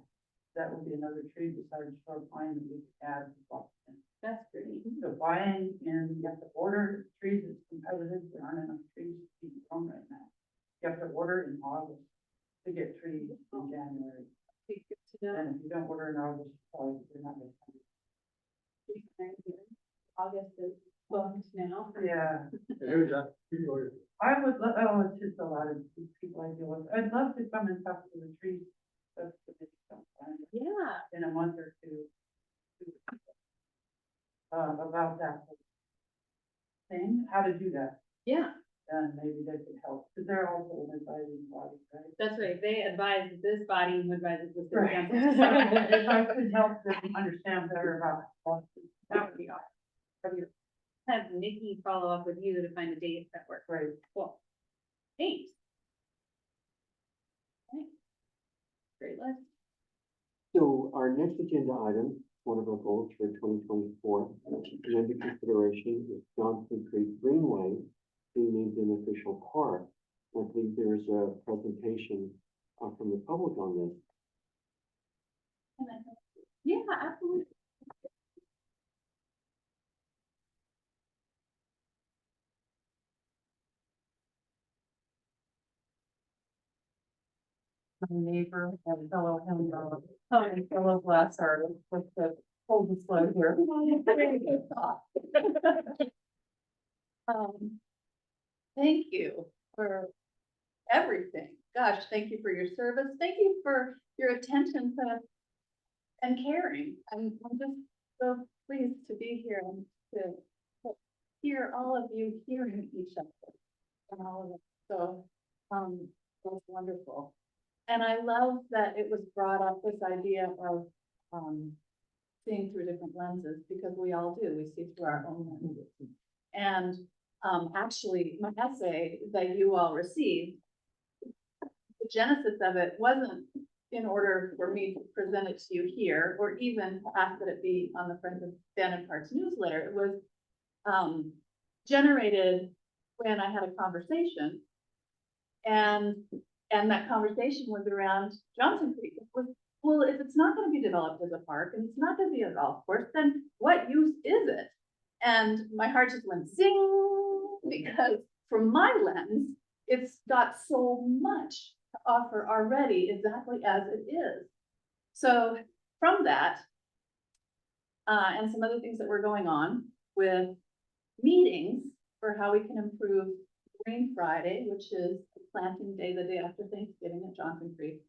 that would be another tree besides short pine that we could add to Boston. that's pretty. So buying, and you have to order trees, it's competitive, there aren't enough trees to be grown right now. You have to order in August to get trees in January, Good to know. and if you don't order in August, probably they're not gonna come. August is booked now. Yeah, Who's that? I would, it's just a lot of people I deal with, I'd love to come and talk to the trees. That's the big sometime, Yeah, in a month or two. About that whole thing, how to do that, yeah, and maybe they could help, because they're also an advisory body, right? that's right. They advise this body who advises the city Right. council. So if I could help them understand better about. That would be awesome. Have Nikki follow up with you to find a date that works. Right. Cool. Thanks. Okay. Great list. So our next agenda item one of our goals for 2024. And under consideration is Johnson Creek Greenway being named an official park. I believe there's a presentation from the public on this. Yeah, absolutely. My neighbor and fellow fellow glass artist with the full disclosure. Thank you for everything. Gosh, thank you for your service. Thank you for your attention to and caring. I'm just so pleased to be here and to hear all of you hearing each other and all of it. So, that's wonderful. And I love that it was brought up, this idea of, seeing through different lenses, because we all do, we see through our own lenses. And, actually, my essay that you all received, the genesis of it wasn't in order for me to present it to you here, or even to ask that it be on the Friends of Bandon Parks newsletter. It was, generated when I had a conversation, and that conversation was around Johnson Creek. It was, well, if it's not gonna be developed as a park, and it's not gonna be a golf course, then what use is it? And my heart just went zing, because from my lens, it's got so much to offer already, exactly as it is. So from that, and some other things that were going on with meetings for how we can improve Green Friday, which is the planting day, the day after Thanksgiving at Johnson Creek.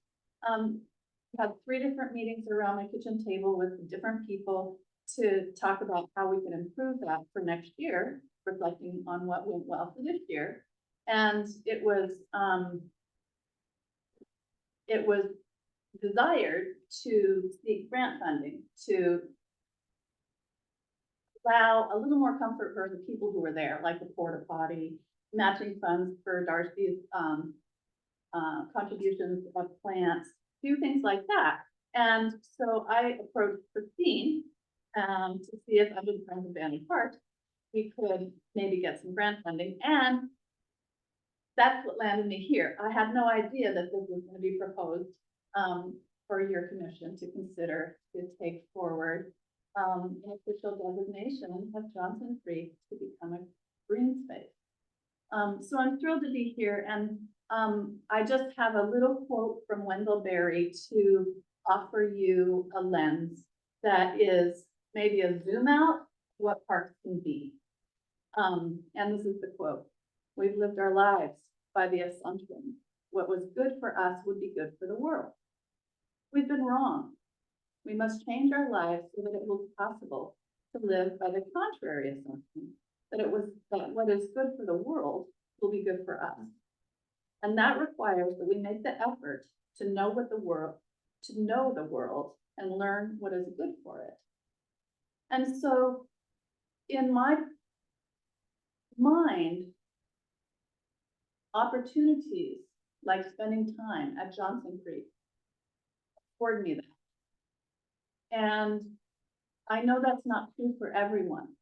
Had 3 different meetings around my kitchen table with different people to talk about how we can improve that for next year, reflecting on what went well for this year. And it was desired to seek grant funding to allow a little more comfort for the people who were there, like the porta potty, matching funds for Darcy's contributions of plants, do things like that. And so I approached Christine to see if under the Friends of Bandon Park, we could maybe get some grant funding. And that's what landed me here. I had no idea that this was going to be proposed for your commission to consider to take forward an official designation of Johnson Creek to become a green space. So I'm thrilled to be here, and I just have a little quote from Wendell Berry to offer you a lens that is maybe a zoom out what parks can be. And this is the quote: "We've lived our lives by the assumption what was good for us would be good for the world. We've been wrong. We must change our lives so that it will be possible to live by the contrary assumption, that what is good for the world will be good for us. And that requires that we make the effort to know the world and learn what is good for it." And so in my mind, opportunities like spending time at Johnson Creek afford me that. And I know that's not true for everyone.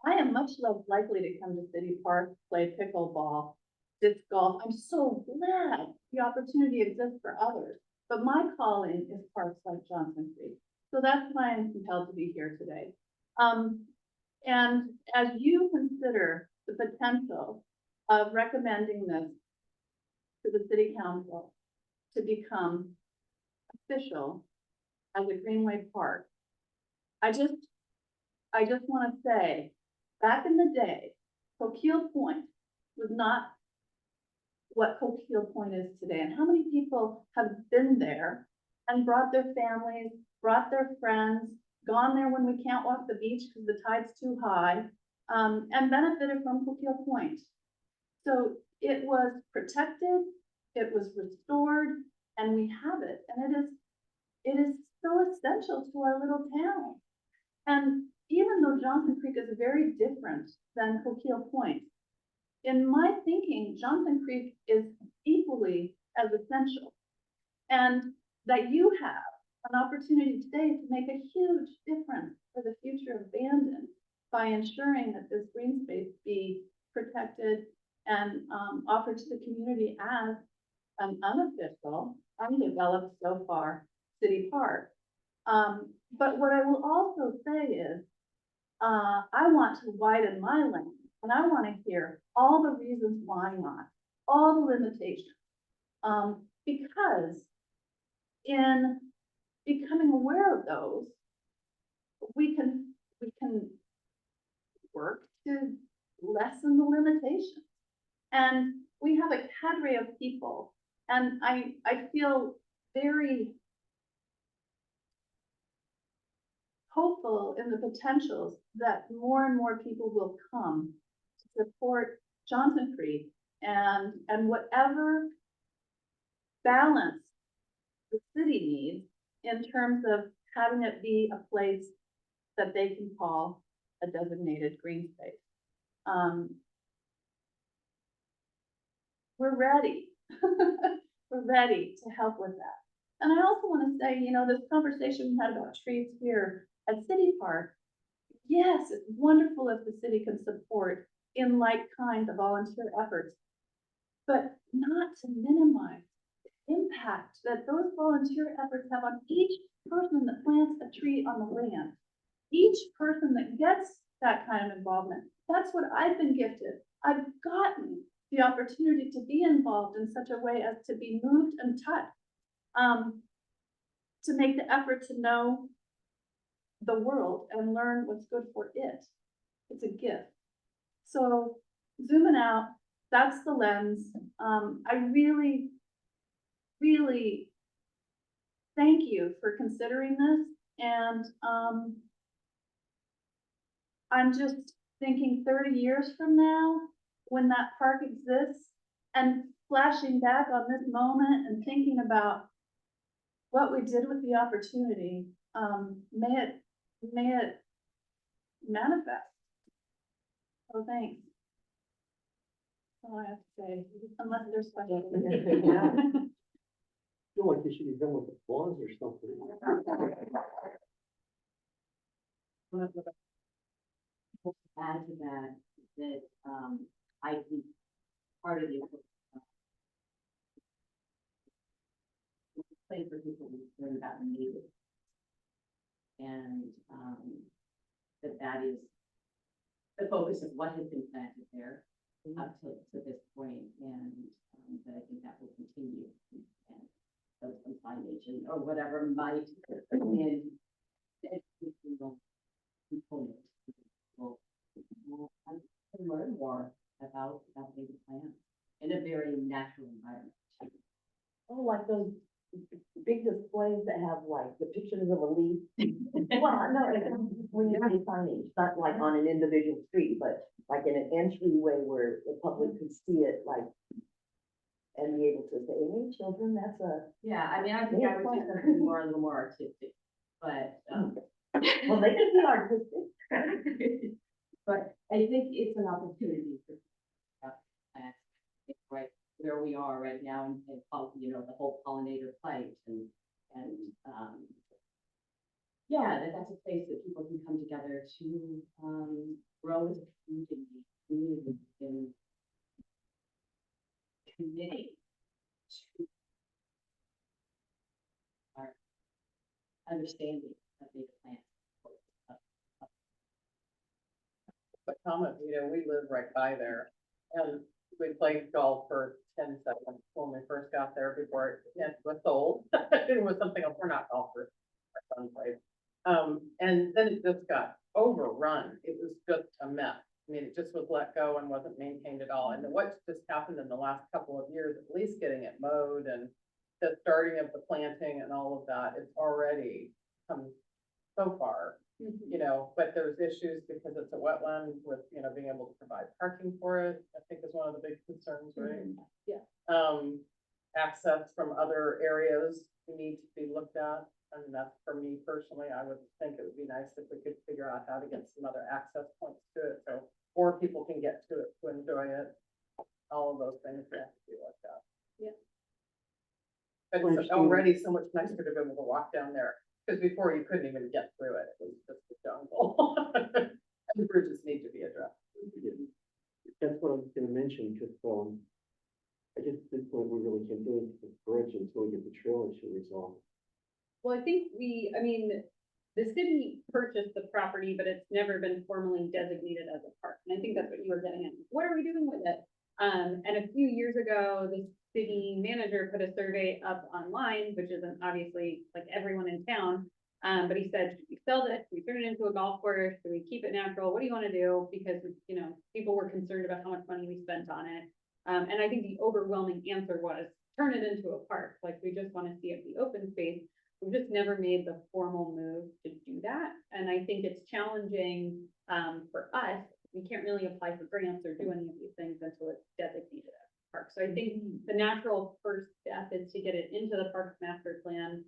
I am much less likely to come to City Park, play pickleball, disc golf. I'm so glad the opportunity exists for others, but my calling is parks like Johnson Creek. So that's why I'm compelled to be here today. And as you consider the potential of recommending this to the City Council to become official as a Greenway Park, I just want to say, back in the day, Coquille Point was not what Coquille Point is today. And how many people have been there and brought their families, brought their friends, gone there when we can't walk the beach because the tide's too high, and benefited from Coquille Point. So it was protected, it was restored, and we have it. And it is so essential to our little town. And even though Johnson Creek is very different than Coquille Point, in my thinking, Johnson Creek is equally as essential. And that you have an opportunity today to make a huge difference for the future of Bandon by ensuring that this green space be protected and offered to the community as an unofficial, undeveloped so far, city park. But what I will also say is, I want to widen my lane, and I want to hear all the reasons why not, all the limitations. Because in becoming aware of those, we can work to lessen the limitations. And we have a cadre of people, and I feel very hopeful in the potentials that more and more people will come to support Johnson Creek and whatever balance the city needs in terms of having it be a place that they can call a designated green space. We're ready. We're ready to help with that. And I also want to say, you know, this conversation we had about trees here at City Park, yes, it's wonderful if the city can support in like kind the volunteer efforts, but not to minimize the impact that those volunteer efforts have on each person that plants a tree on the land. Each person that gets that kind of involvement, that's what I've been gifted. I've gotten the opportunity to be involved in such a way as to be moved and touched, to make the effort to know the world and learn what's good for it. It's a gift. So zooming out, that's the lens. I really, really thank you for considering this. And I'm just thinking 30 years from now, when that park exists, and flashing back on this moment and thinking about what we did with the opportunity, may it manifest. So thanks. That's all I have to say, unless there's questions. Feel like they should be done with the lawns or something. Add to that, I think part of the place for people to learn about native. And, that is the focus of what has been planted there up to this point, and, that I think that will continue. And so some signage or whatever might in educational component will learn more about native plants in a very natural environment. Oh, like those big displays that have like the pictures of a leaf. Well, no, when you say signage, not like on an individual street, but like in an entryway where the public could see it, like, and be able to say, hey, children, that's a. Yeah, I mean, I think I would do something a little more artistic, but, well, they can be artistic. But I think it's an opportunity for, right where we are right now, and you know, the whole pollinator fight, and yeah, that's a place that people can come together to grow as a community and committing to our understanding of native plants. But comment, you know, we live right by there, and we played golf for 10 seconds when we first got there before it was sold. It was something else. We're not golfers. Our son played. And then it just got overrun. It was just a mess. I mean, it just was let go and wasn't maintained at all. And what's just happened in the last couple of years, at least getting it mowed and the starting of the planting and all of that, it's already come so far. You know, but there's issues because it's a wetland with, you know, being able to provide parking for it, I think is one of the big concerns, right? Yeah. Access from other areas need to be looked at. I mean, that's for me personally, I would think it would be nice if we could figure out how to get some other access points to it, so more people can get to it to enjoy it. All of those things have to be looked at. Yeah. It's Interesting. already so much nicer to be able to walk down there, because before you couldn't even get through it, it was just a jungle. And the bridges need to be addressed. That's what I was gonna mention, because, I guess at this point, we really can't do it to the bridge until we get the trail issue resolved. Well, I think I mean, the city purchased the property, but it's never been formally designated as a park. And I think that's what you were getting at. What are we doing with it? And a few years ago, the city manager put a survey up online, which isn't obviously like everyone in town. But he said, should we sell it? Should we turn it into a golf course? Should we keep it natural? What do you want to do? Because, you know, people were concerned about how much money we spent on it. And I think the overwhelming answer was turn it into a park. Like, we just want to see it be open space. We've just never made the formal move to do that. And I think it's challenging, for us. We can't really apply for grants or do any of these things until it's designated as a park. So I think the natural first step is to get it into the Parks Master Plan,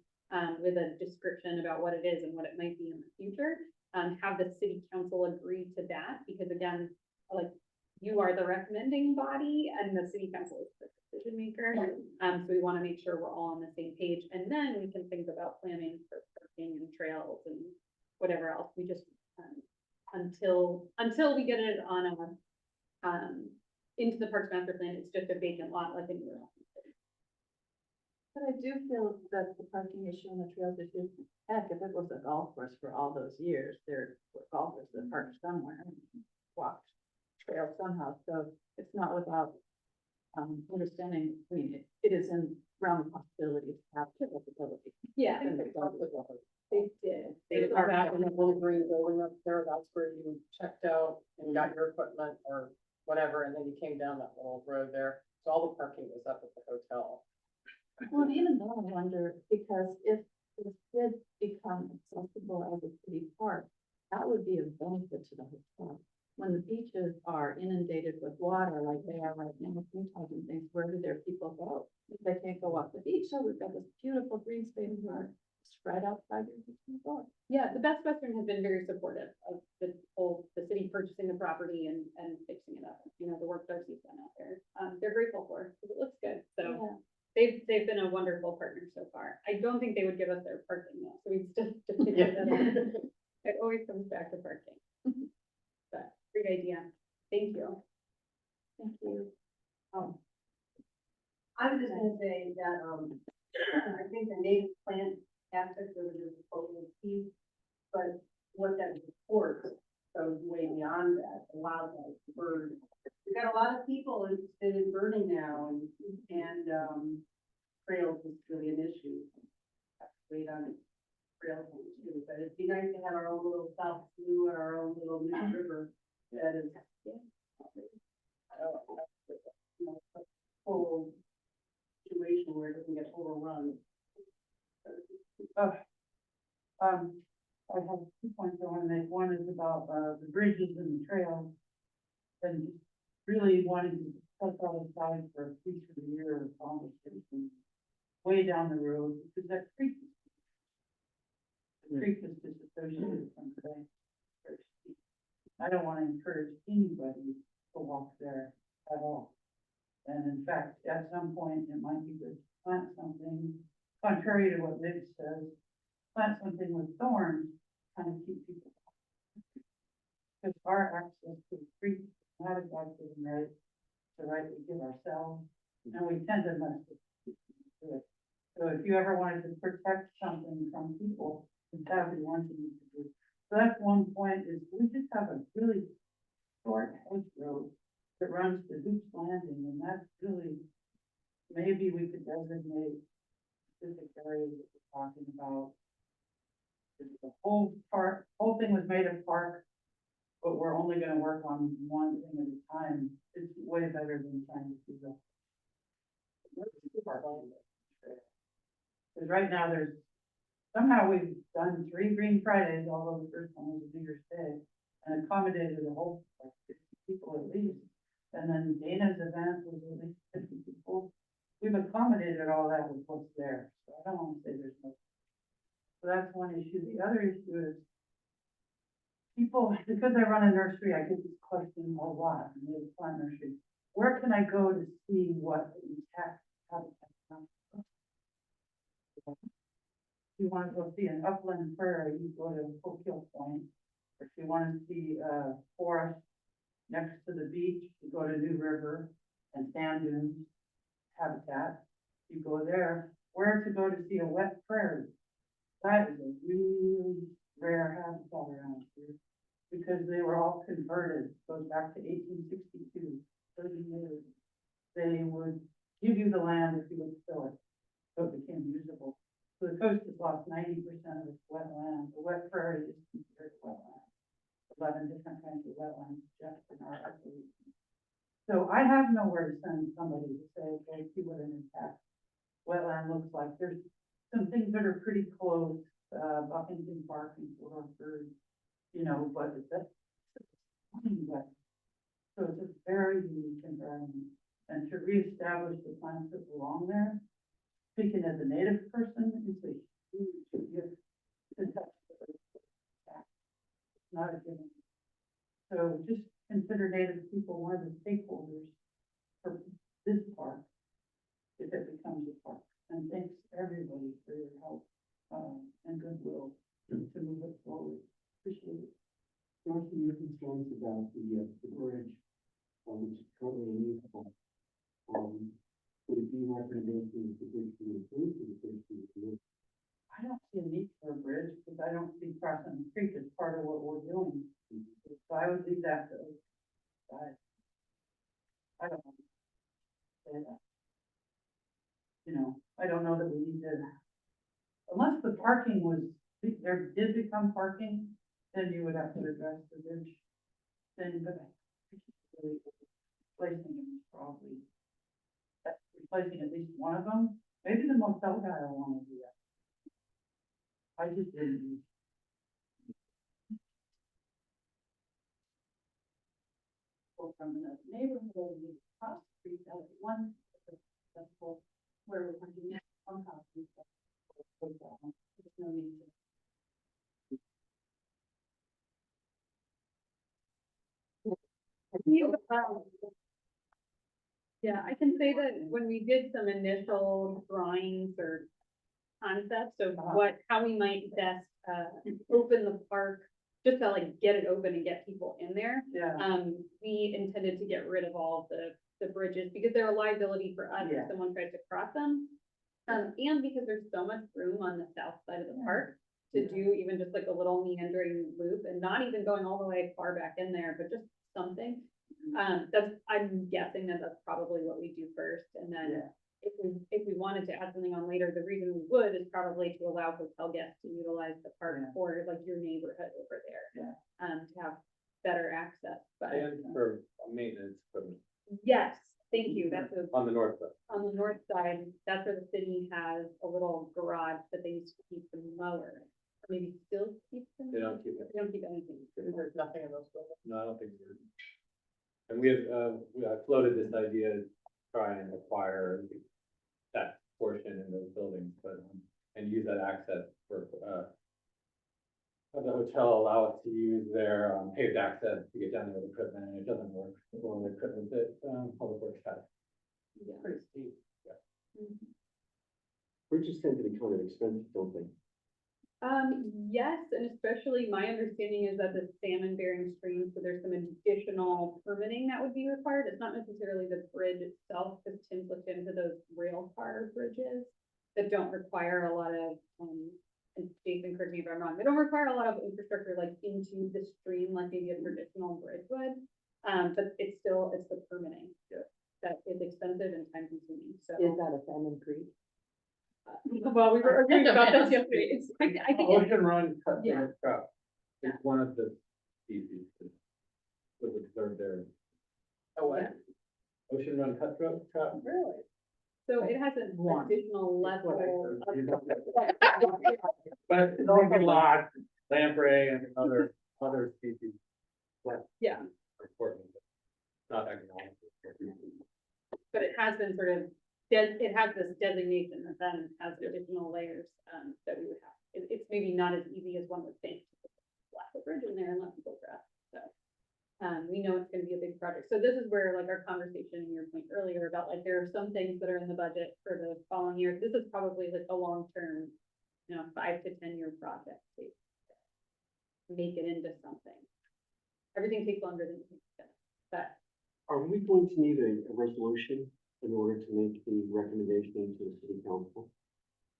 with a description about what it is and what it might be in the future. Have the city council agree to that, because again, like, you are the recommending body and the city council is the decision maker. So we want to make sure we're all on the same page, and then we can think about planning for parking and trails and whatever else. We just, until we get it on into the Parks Master Plan, it's just a vacant lot like anywhere else. But I do feel that the parking issue and the trails issue, heck, if it was a golf course for all those years, there were golfers that parked somewhere and walked trails somehow, so it's not without understanding, I mean, it is in realm of possibility to have capability. Yeah, And they talked about it. they did. They were back in the little green building up there, that's where you checked out and got your equipment or whatever, and then you came down that little road there. So all the parking was up at the hotel. Well, even though I wonder, because if this did become accessible as a city park, that would be a benefit to the hotel. When the beaches are inundated with water like they are right now, sometimes and things, where do their people go? If they can't go off the beach, so we've got this beautiful green space park right outside your kitchen door. Yeah, the Best Western has been very supportive of the city purchasing the property and fixing it up. You know, the work Darcy's done out there. They're grateful for it, because it looks good. So Yeah. they've been a wonderful partner so far. I don't think they would give us their parking though, so we still have to figure that out. It always comes back to parking. But great idea. Thank you. Thank you. I was just gonna say that, I think the native plant aspect of it is totally key, but what that supports goes way beyond that, the wildlife, birds. We've got a lot of people interested in birding now, and trails is really an issue. Have to wait on trails too, but it'd be nice to have our own little South Blue or our own little News River that is, you know, a whole situation where it doesn't get overrun. I have 2 points I wanna make. One is about, the bridges and the trails. And really wanting to set that aside for a future year of conversation way down the road, because that creek. The creek is disassociated from the bank. I don't wanna encourage anybody to walk there at all. And in fact, at some point, it might be good to plant something, contrary to what Liz says, plant something with thorns, kind of keep people. Because our access to the creek, is not a God given right, it's a right we give ourselves, and we tend to mess with it. So if you ever wanted to protect something from people, that would be one thing you could do. So that's one point, is we just have a really short hedge road that runs to Hoops Landing, and that's really, maybe we could designate specific areas that we're talking about. The whole park, whole thing was made a park, but we're only gonna work on one thing at a time. It's way better than trying to do that. Because right now somehow we've done 3 Green Fridays, although the first one was New Year's Day, and accommodated a whole, like, 50 people at least. And then Dana's event was at least 50 people. We've accommodated all that with what's there, so I don't wanna say there's no. So that's one issue. The other issue is people, because I run a nursery, I get this question a lot, and it's plant nursery. Where can I go to see what intact habitat? If you wanna go see an upland prairie, you go to Oak Hill Point. If you wanna see a forest next to the beach, you go to New River and Sand Dunes Habitat. You go there. Where to go to see a wet prairie? That is a really rare habitat around here, because they were all converted, goes back to 1862, 30 years. They would give you the land if you would fill it, so it became usable. So the coast has lost 90% of its wetland. The wet prairie is considered wetland. 11 different kinds of wetlands just in our ecoregion. So I have nowhere to send somebody to say, okay, see what an impact wetland looks like. There's some things that are pretty close, Buffington Park and Forestburg, you know, but that's wet. So it's a very unique environment. And to reestablish the plants that belong there, speaking as a native person, is a huge gift to touch the earth. It's not a given. So just consider native people one of the stakeholders for this park, if it becomes a park. And thanks everybody for your help, and goodwill to move it forward. Appreciate it. Darcy, your concerns about the bridge, which is currently unusable. Would it be recommendation that the bridge be improved or the bridge be removed? I don't see a need for a bridge, because I don't see crossing the creek as part of what we're doing. So I would leave that to, I don't know. Say that. You know, I don't know that we need to, unless the parking was, there did become parking, then you would have to address the bridge. Then, but replacing them is probably, replacing at least one of them. Maybe the motel guy will want to do that. I just didn't. Go from the neighborhood, we cross the street, that was one, that's where we're going to get one house. And stuff. There's no need to. Yeah, I can say that when we did some initial drawings or concepts of how we might best, open the park, just to like get it open and get people in there. Yeah. We intended to get rid of all the bridges because they're a liability for us Yeah. if someone tries to cross them. And because there's so much room on the south side of the park to do even just like a little meandering loop and not even going all the way far back in there, but just something. I'm guessing that that's probably what we do first, and then if we wanted to add something on later, the reason we would is probably to allow hotel guests to utilize the park for like your neighborhood over there. To have better access, but. And for maintenance equipment Yes, thank you, that's on the north side. on the north side, that's where the city has a little garage that they used to keep the mower. Or maybe still keep them. They don't keep it. They don't keep anything. There's nothing in those buildings. No, I don't think we're. And I floated this idea to try and acquire that portion in those buildings, but, and use that access for, have the hotel allow us to use their, paved access to get down there with equipment, and it doesn't work with all the equipment that, Public Works has. Yeah. Pretty steep. Bridges tend to be kind of expensive, don't they? Yes, and especially my understanding is that the salmon bearing streams, so there's some additional permitting that would be required. It's not necessarily the bridge itself, because Tim's looked into those rail car bridges that don't require a lot of, and Jason, correct me if I'm wrong, they don't require a lot of infrastructure like into the stream like maybe a traditional bridge would. But it's the permitting. That is expensive and time consuming, so. Is that a Salmon Creek? Well, we were arguing about this yesterday. I think it's, Ocean Run Yeah. cutthroat trout is one of the species that was observed there. Oh, what? Ocean Run cutthroat trout. really, so it has an additional level of. But it's also lots, lamprey and other species. Yeah, Are important, but not economic. but it has been sort of, it has this designation that then has additional layers, that we would have. It's maybe not as easy as one would think. To slap a bridge in there and let people cross, so. We know it's gonna be a big project. So this is where like our conversation and your point earlier about like, there are some things that are in the budget for the following year. This is probably like a long-term, 5 to 10 year project. To make it into something. Everything takes longer than you think, but Are we going to need a resolution in order to make the recommendation to the city council?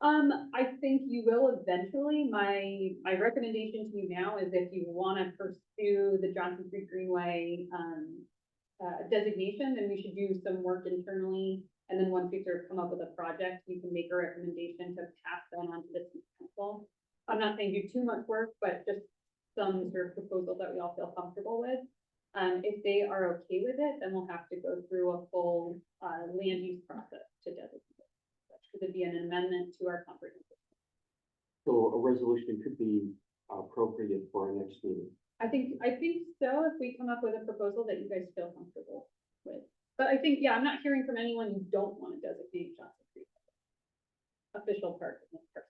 I think you will eventually. My recommendation to you now is if you wanna pursue the Johnson Creek Greenway, designation, then we should do some work internally. And then once we sort of come up with a project, you can make a recommendation to pass that on to the city council. I'm not saying do too much work, but just some sort of proposal that we all feel comfortable with. If they are okay with it, then we'll have to go through a full, land use process to designate. Could it be an amendment to our comprehensive? So a resolution could be appropriate for our next meeting. I think so, if we come up with a proposal that you guys feel comfortable with. But I think, yeah, I'm not hearing from anyone who don't want to designate Johnson Creek official park in this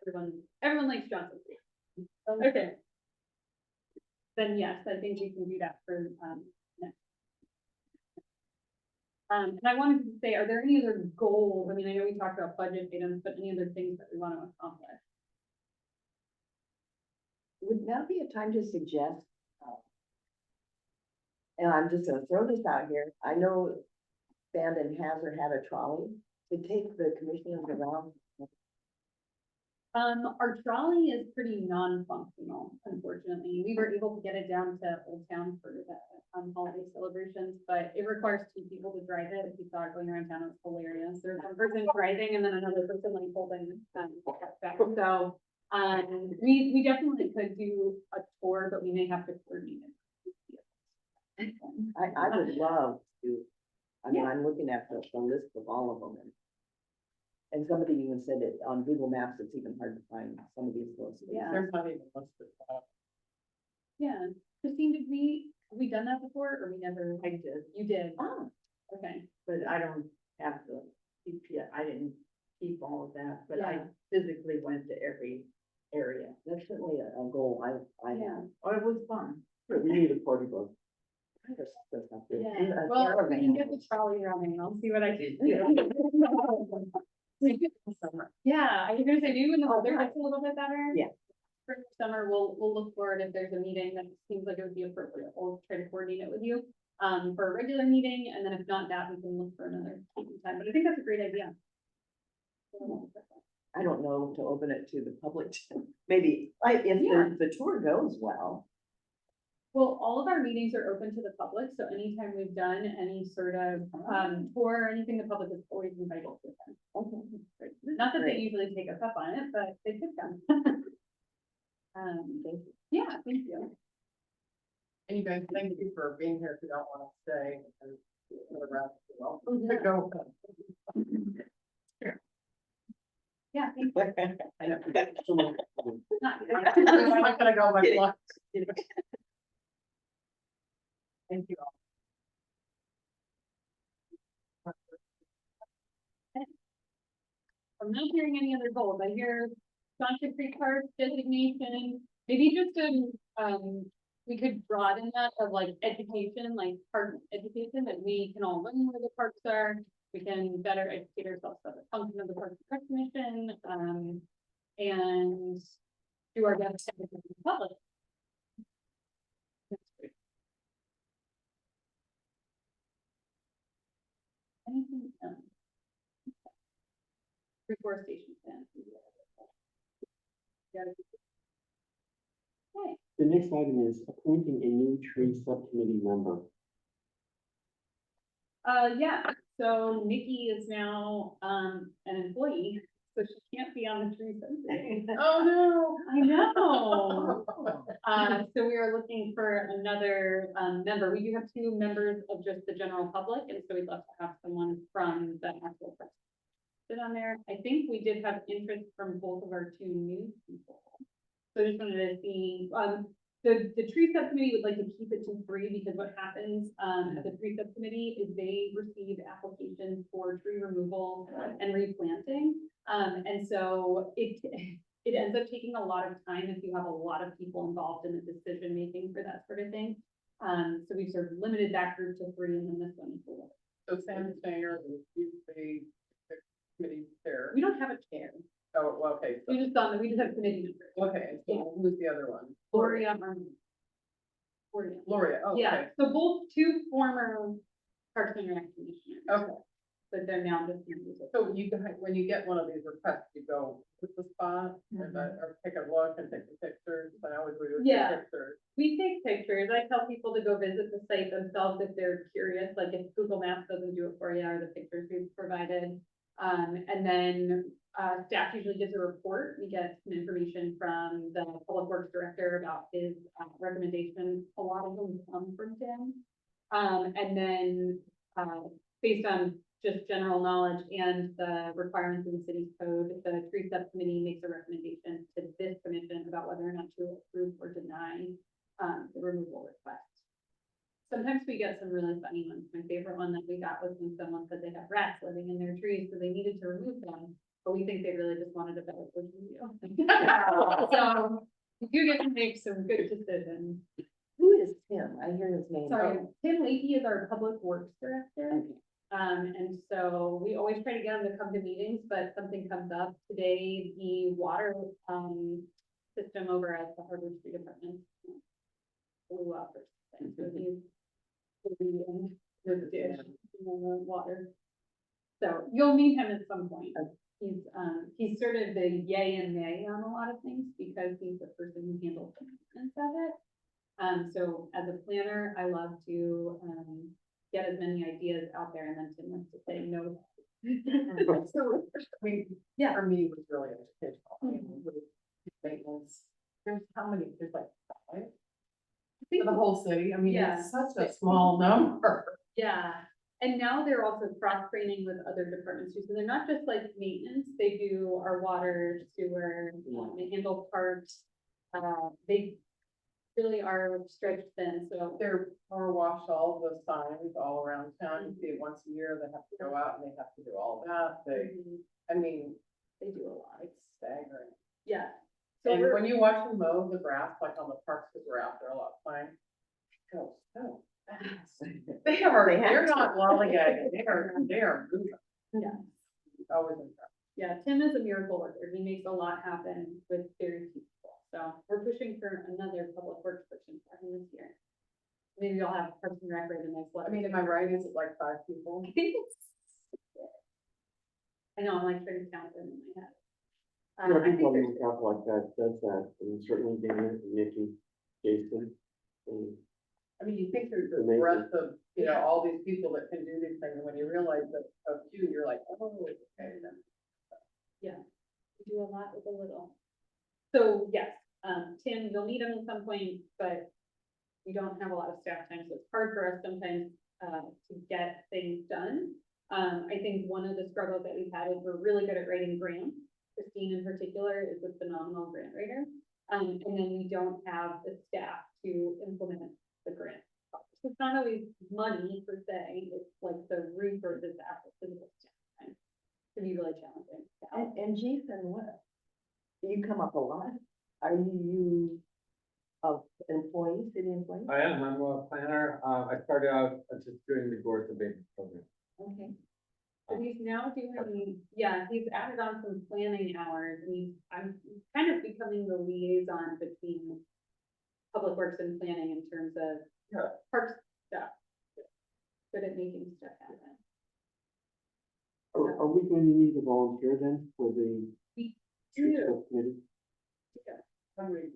person. Everyone likes Johnson Creek. Okay. Then yes, I think we can do that for, next. And I wanted to say, are there any other goals? I mean, I know we talked about budget items, but any other things that we want to accomplish? Would now be a time to suggest, and I'm just gonna throw this out here, I know Bandon has or had a trolley to take the commissioners around. Our trolley is pretty non-functional, unfortunately. We were able to get it down to Old Town for the holiday celebrations, but it requires 2 people to drive it. If you saw it going around town, it was hilarious. There's one person driving and then another person like holding, back. So, we definitely could do a tour, but we may have to coordinate it. I would love to, I mean, I'm looking at the list of all of them. And somebody even said it on Google Maps, it's even hard to find some of these lists. Yeah. There's not even listed. Yeah, Christine, have we done that before, or we never? I did, You did, Ah, okay. but I don't have the GPS, I didn't keep all of that, but I Yeah. physically went to every area. that's certainly a goal I Yeah. have. Oh, it was fun. We need a party bus. That's not good. Yeah, And a well, we can caravan. get the trolley running, I'll see what I can do. Yeah, I was gonna say, maybe when the weather gets a little bit better. Yeah. Spring, summer, we'll look for it if there's a meeting that seems like it would be appropriate, we'll try to coordinate it with you. For a regular meeting, and then if not that, we can look for another time, but I think that's a great idea. I don't know to open it to the public, maybe, if Yeah. the tour goes well. Well, all of our meetings are open to the public, so anytime we've done any sort of, tour or anything, the public is always invited to attend. Okay. Not that they Great. usually take us up on it, but they could come. Thank you. Yeah, thank you. And you guys, thank you for being here if you don't want to stay and for the rest, you're welcome to go. Yeah, thank you. I know. Not- I'm not gonna go much Kidding. longer. Thank you all. I'm not hearing any other goals. I hear Johnson Creek Park designation, maybe just we could broaden that of like education, like park education, that we can all learn where the parks are. We can better educate ourselves about the function of the Parks and Rec Commission, and do our best to educate the public. That's great. Anything else? Reforestation plan. Okay, The next item is appointing a new tree subcommittee member. yeah, so Nikki is now, an employee, so she can't be on the tree subcommittee. Oh, I know. no. So we are looking for another, member. We do have 2 members of just the general public, and so we'd love to have someone from the actual press sit on there. I think we did have interest from both of our 2 new people. So I just wanted to see, the tree subcommittee would like to keep it to 3, because what happens, at the tree subcommittee is they receive applications for tree removal and replanting. And so it ends up taking a lot of time if you have a lot of people involved in the decision making for that sort of thing. So we sort of limited that group to 3 and then this one to 4. So Sam Stanger, he's the committee chair. We don't have a chair. Oh, well, okay, so, We just have committee members. okay, so who's the other one? Gloria Martin. Gloria. Gloria, oh, Yeah, okay, so both 2 former Parks and Rec commissioners, okay. but they're now just members of. So you, when you get one of these requests, you go with the spot, or take a look and take the pictures, I always do Yeah. pictures. We take pictures. I tell people to go visit the site themselves if they're curious, like if Google Maps doesn't do it for you or the pictures we've provided. And then, staff usually gives a report. We get some information from the Public Works Director about his recommendations. A lot of them come from Tim. And then, based on just general knowledge and the requirements in the city's code, the tree subcommittee makes a recommendation to this commission about whether or not to approve or deny the removal request. Sometimes we get some really funny ones. My favorite one that we got was when someone said they have rats living in their trees, so they needed to remove them, but we think they really just wanted a better view. So you get to make some good decisions. Who is Tim? I hear his name. Sorry, Tim Leakey is our Public Works Director. And so we always try to get him to come to meetings, but something comes up. Today, the water, system over at the Harbor Street Department blew up or something, so he's in the ditch, in the water. So you'll meet him at some point. He's sort of the yay and nay on a lot of things because he's the person who handles the maintenance of it. So as a planner, I love to, get as many ideas out there and then Tim wants to say no. So, I mean, Yeah. for me, it was really educational. I mean, with maintenance, there's how many, there's like 5 for the whole city. I mean, Yeah. it's such a small number. Yeah, and now they're also cross-training with other departments too, so they're not just like maintenance, they do our water, sewer, they handle parks. They really are stretched thin, so. They're power wash all the signs all around town. You see it once a year, they have to go out and they have to do all that. I mean, They do a lot, it's staggering. yeah. So And we're, when you watch them mow the grass, like on the parks, because we're out there a lot of time, go so fast. They're not lollygagging, they are moving. yeah, Always impressed. yeah, Tim is a miracle worker, he makes a lot happen with very few people, so we're pushing for another public works person for him this year. Maybe I'll have Parks and Rec write a nice letter. I mean, am I right? Is it like 5 people? I think it's. I know, I'm like trying to count them in my head. Yeah, I think people there's- in South like that does that, and certainly Dana, and Nikki, Jason. And I mean, you think there's the Amazing. breadth of, you know, all these people that can do these things, and when you realize that a few, you're like, oh, okay, then. We do a lot with a little. So yes, Tim, you'll meet him at some point, but we don't have a lot of staff time, so it's hard for us sometimes to get things done. I think one of the struggles that we've had is we're really good at writing grants. Christine in particular is a phenomenal grant writer. And then we don't have the staff to implement the grant. It's not always money per se, it's like the resources that the physical staff time. Can be really challenging. And Jason, what? You come up a lot. Are you an employee, city employee? I am, I'm a planner. I started out just doing the Gorse abatement program. Okay. But he's now doing, yeah, he's added on some planning hours, and I'm kind of becoming the liaison between public works and planning in terms of parks stuff. Good at making stuff happen. Are we going to need a volunteer then for the We tree do. subcommittee? Hungry,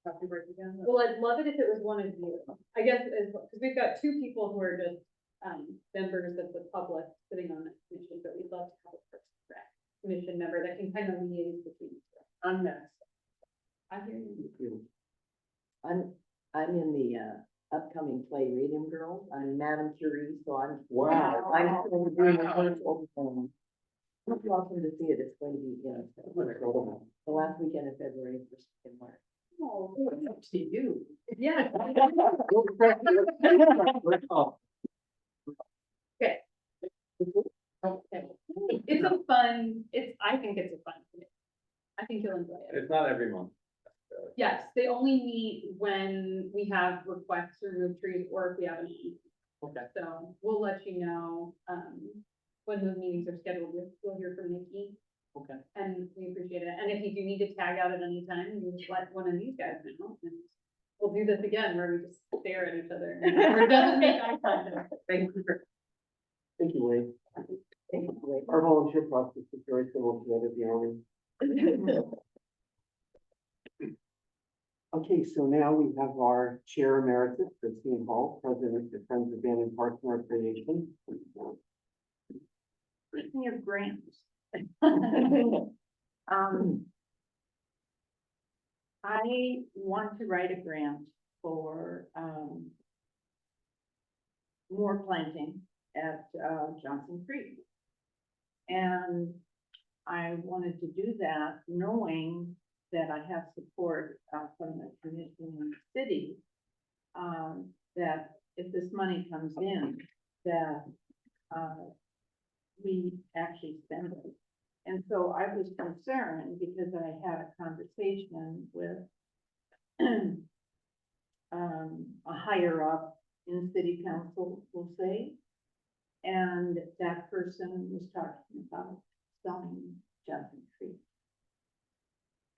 coffee break again? Well, I'd love it if it was one of you. I guess, because we've got 2 people who are just, members of the public sitting on that commission, but we'd love to have a Parks and Rec commission member that can kind of liaise between the 2. I'm next. I hear you. I'm in the upcoming play Radium Girls. I'm Madame Curie, so I'm. Wow. I'm going to be in the first open. You're welcome to see it. It's going to be, the last weekend of February, first week in March. Oh, It's up to you. yeah. Okay. It's a fun, I think it's a fun committee. I think you'll enjoy it. It's not every month. Yes, they only meet when we have requests to remove trees or if we have any. Okay. So we'll let you know, when those meetings are scheduled. We'll hear from Nikki Okay. and we appreciate it. And if you do need to tag out at any time, you just let one of these guys know. And we'll do this again where we just stare at each other. Or it doesn't make eye contact. Thank you. Thank you, Wayne. Thank you, Wade. Our volunteer process is very similar to that of the Army. Okay, so now we have our Chair Emeritus, Christine Hall, President of the Friends of Abandoned Parks and Recreation. Speaking of grants. I want to write a grant for, more planting at, Johnson Creek. And I wanted to do that knowing that I have support, from the commission and the city. That if this money comes in, that, we actually spend it. And so I was concerned because I had a conversation with a higher up in city council, we'll say. And that person was talking about selling Johnson Creek.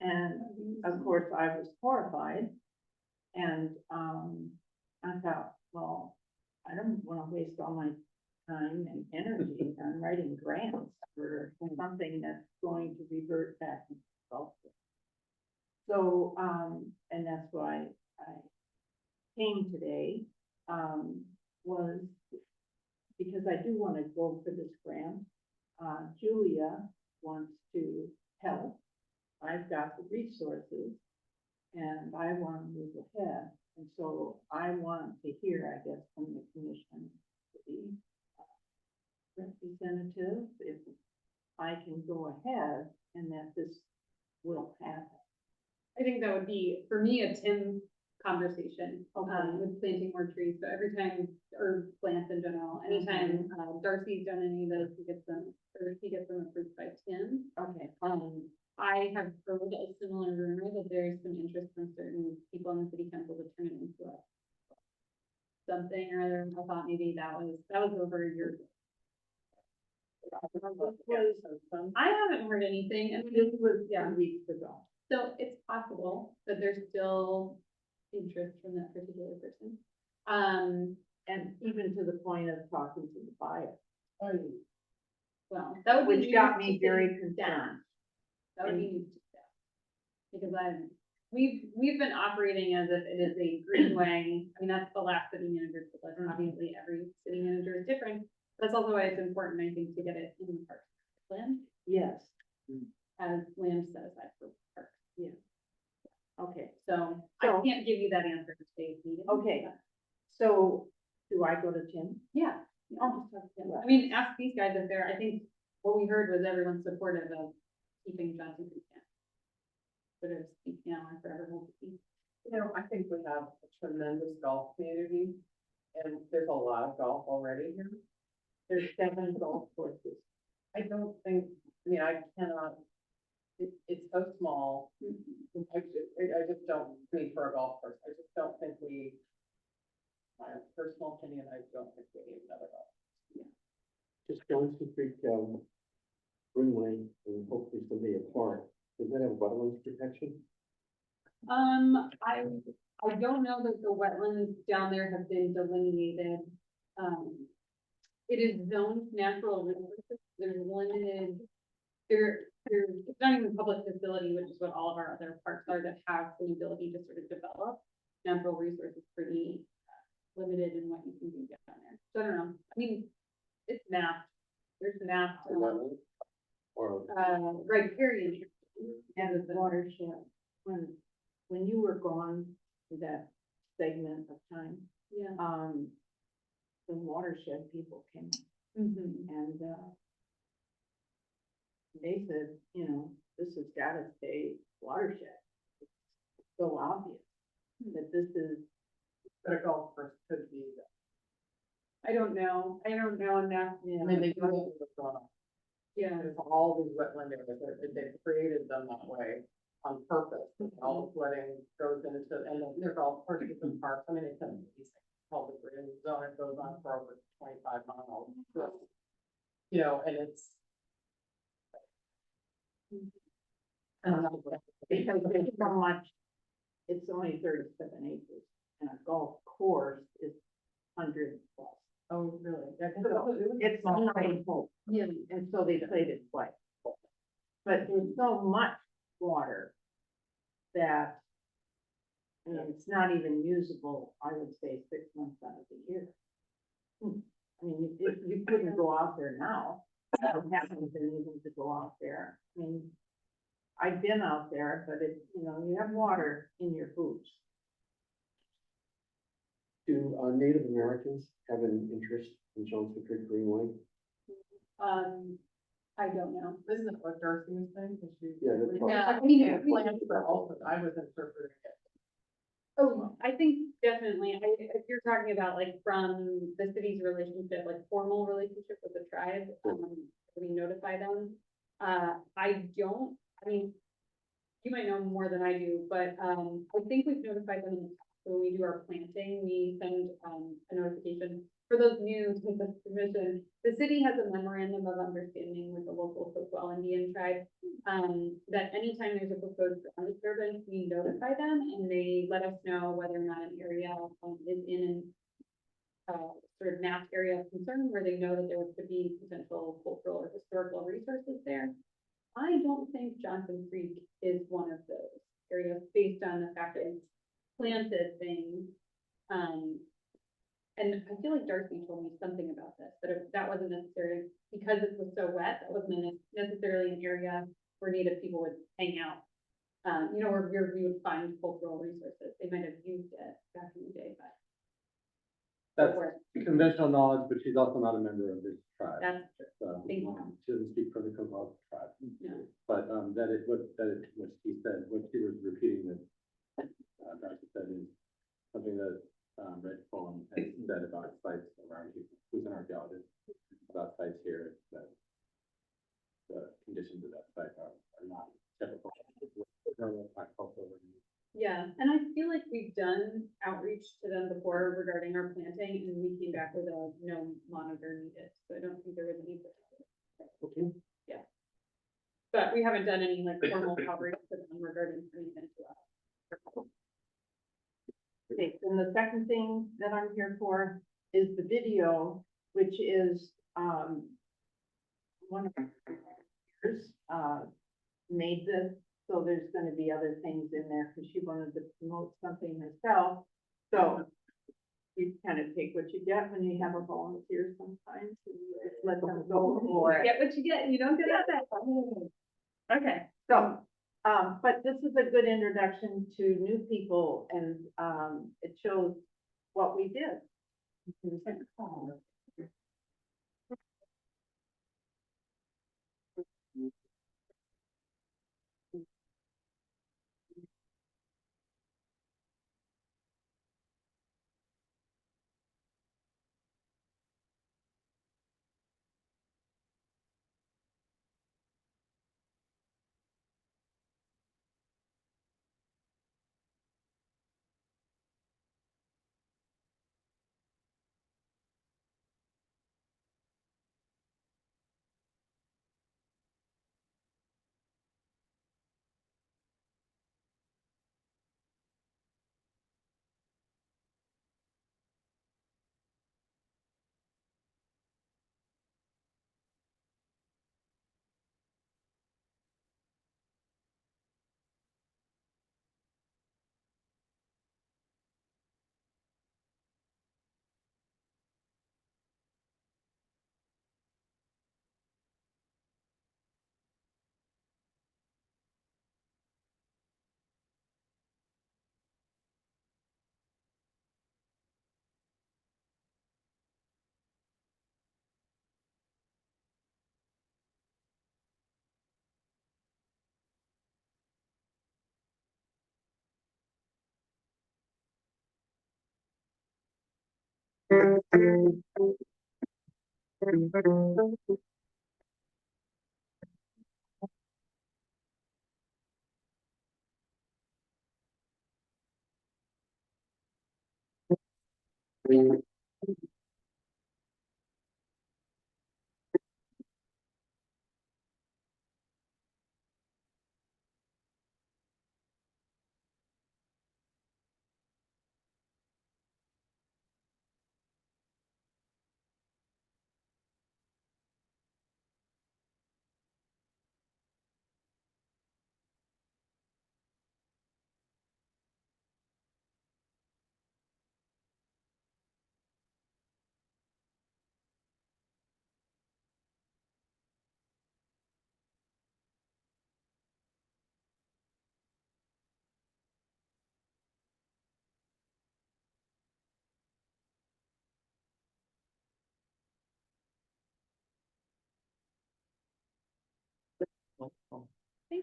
And of course, I was horrified. And I thought, well, I don't want to waste all my time and energy on writing grants for something that's going to revert back to golf. So, and that's why I came today, was because I do want to go for this grant. Julia wants to help. I've got the resources and I want to move ahead. And so I want to hear, I guess, from the commission, the representative, if I can go ahead and that this will happen. I think that would be, for me, a Tim conversation, with planting more trees. So every time, or plants in general, anytime, Darcy's done any of those, he gets them approved by Tim. Okay. I have heard a similar rumor that there's some interest from certain people in the city council to turn it into a something or other. I thought maybe that was over a year ago. I haven't heard anything, and This was 2 weeks ago. so it's possible that there's still interest from that particular person. And even to the point of talking to the buyer, Well, that would be. which got news me to very city concerned. staff. That would be news to staff. Because we've been operating as if it is a greenway. I mean, that's the last city manager told us. Obviously, every city manager is different. That's also why it's important, I think, to get it in the park plan Yes, as land set aside for parks. okay, So I So- can't give you that answer for today's meeting. okay. but So do I go to Tim? Yeah, I'll just talk to them. I mean, ask these guys if they're, I think what we heard was everyone's supportive of keeping Johnson Creek down. Sort of speak now and forever hold the peace. You know, I think we have a tremendous golf community and there's a lot of golf already here. There's 7 golf courses. I don't think, I mean, I cannot, it's so small. I just don't need for a golf course. I just don't think my personal opinion, I don't think we need another golf. Just Johnson Creek, Greenway, and hopefully someday a park. Does that have wetlands protection? I don't know that the wetlands down there have been delineated. It is zoned natural resources, there's limited, it's not even a public facility, which is what all of our other parks are that have the ability to sort of develop natural resources pretty limited in what you can do down there. So I don't know, I mean, it's mapped, there's mapped, Or riparian. And the watershed, when you were gone for that segment of time, Yeah. the watershed people came Mm-hmm. and, they said, you know, this has gotta stay watershed. It's so obvious that this is, But a golf course could be, I don't know enough. you I mean, know, they do it with runoff. Yeah. There's all these wetland areas, they've created them that way. on purpose, and all the flooding goes into, and then there's all courses and parks, I mean, it's an amazing public green zone, it goes on for over 25 miles. So, you know, and it's. I don't know, Because there's so much, it's only 37 acres, and a golf course is 100 plus. oh, really? Yeah, 'cause So it's multiple, Yeah. and so they played it twice. But there's so much water that, I mean, it's not even usable, I would say, 6 months out of the year. I mean, you couldn't go out there now, I haven't been able to go out there, I mean, I've been out there, but it, you know, you have water in your boots. Do Native Americans have an interest in Jones Creek Greenway? I don't know. Isn't it what Darcy was saying? 'Cause she- Yeah, that's what- Yeah, I mean, Yeah, plans, but also I was interpreting it. Oh, I think definitely, if you're talking about like from the city's relationship, like formal relationship with the tribe, we notify them. I don't, I mean, you might know more than I do, but, I think we've notified them in the past. When we do our planting, we send, a notification for those new to the commission. The city has a memorandum of understanding with the local Coquel Indian tribe, that anytime there's a proposed ground disturbance, we notify them and they let us know whether or not an area, is in an sort of mapped area of concern where they know that there could be potential cultural or historical resources there. I don't think Johnson Creek is one of those areas based on the fact that it's planted things. And I feel like Darcy told me something about this, but that wasn't necessarily, because it was so wet, that wasn't necessarily an area where Native people would hang out. You know, where we would find cultural resources. They might have used it back in the day, but. That's where- conventional knowledge, but she's also not a member of this tribe. That's true. So, Thank you. she doesn't speak for the Coquitlam tribe. No. But, what she said, what she was repeating that, Darcy said is something that, Red Fulham has said about sites around here, who's an archaeologist, about sites here, that the conditions of that site are not typical. Yeah, and I feel like we've done outreach to them before regarding our planting, and we came back with a no monitor needed, so I don't think there was any. Okay. But we haven't done any like formal outreach to them regarding anything to us. Okay, and the second thing that I'm here for is the video, which is, one of our peers, made this, so there's gonna be other things in there, because she wanted to promote something herself. So you kind of take what you get when you have a volunteer sometimes, and just let them go for it. Get what you get, you don't get that. Okay. So, but this is a good introduction to new people, and, it shows what we did. Thank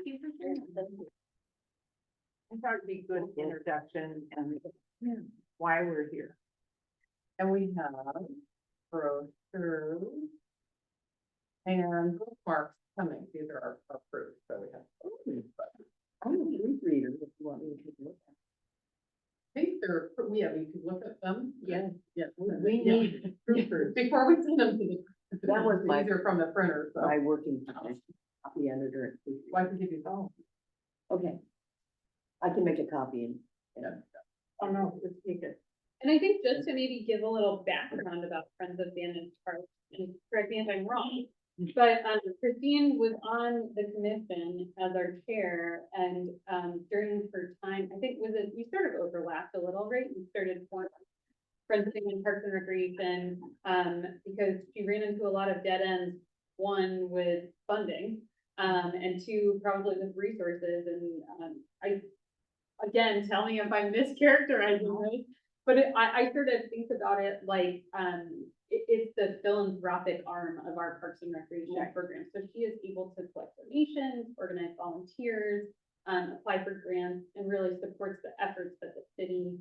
you for sharing. I thought it'd be a good introduction and why we're here. And we have brochures and bookmarks coming. These are our approved, so we have. I'm a group reader if you want me to look at. I think they're, yeah, we could look at them. Yeah. Yeah. We Yeah. need proofers. Before we send them to the. That was my- These are from the printer, so My working time, copy editor. why can give you those? Okay. I can make a copy and. Oh, no, just take it. And I think just to maybe give a little background about Friends of Bandon Park, and correct me if I'm wrong, but Christine was on the commission as our chair, and during her time, I think we sort of overlapped a little, right? We started forming Friends of Bandon Parks and Recreation, because she ran into a lot of dead ends, one with funding, and two, probably with resources, and again, tell me if I'm mischaracterizing this, but I sort of think about it like, it's the philanthropic arm of our Parks and Recreation program. So she is able to collect donations, organize volunteers, apply for grants, and really supports the efforts that the city,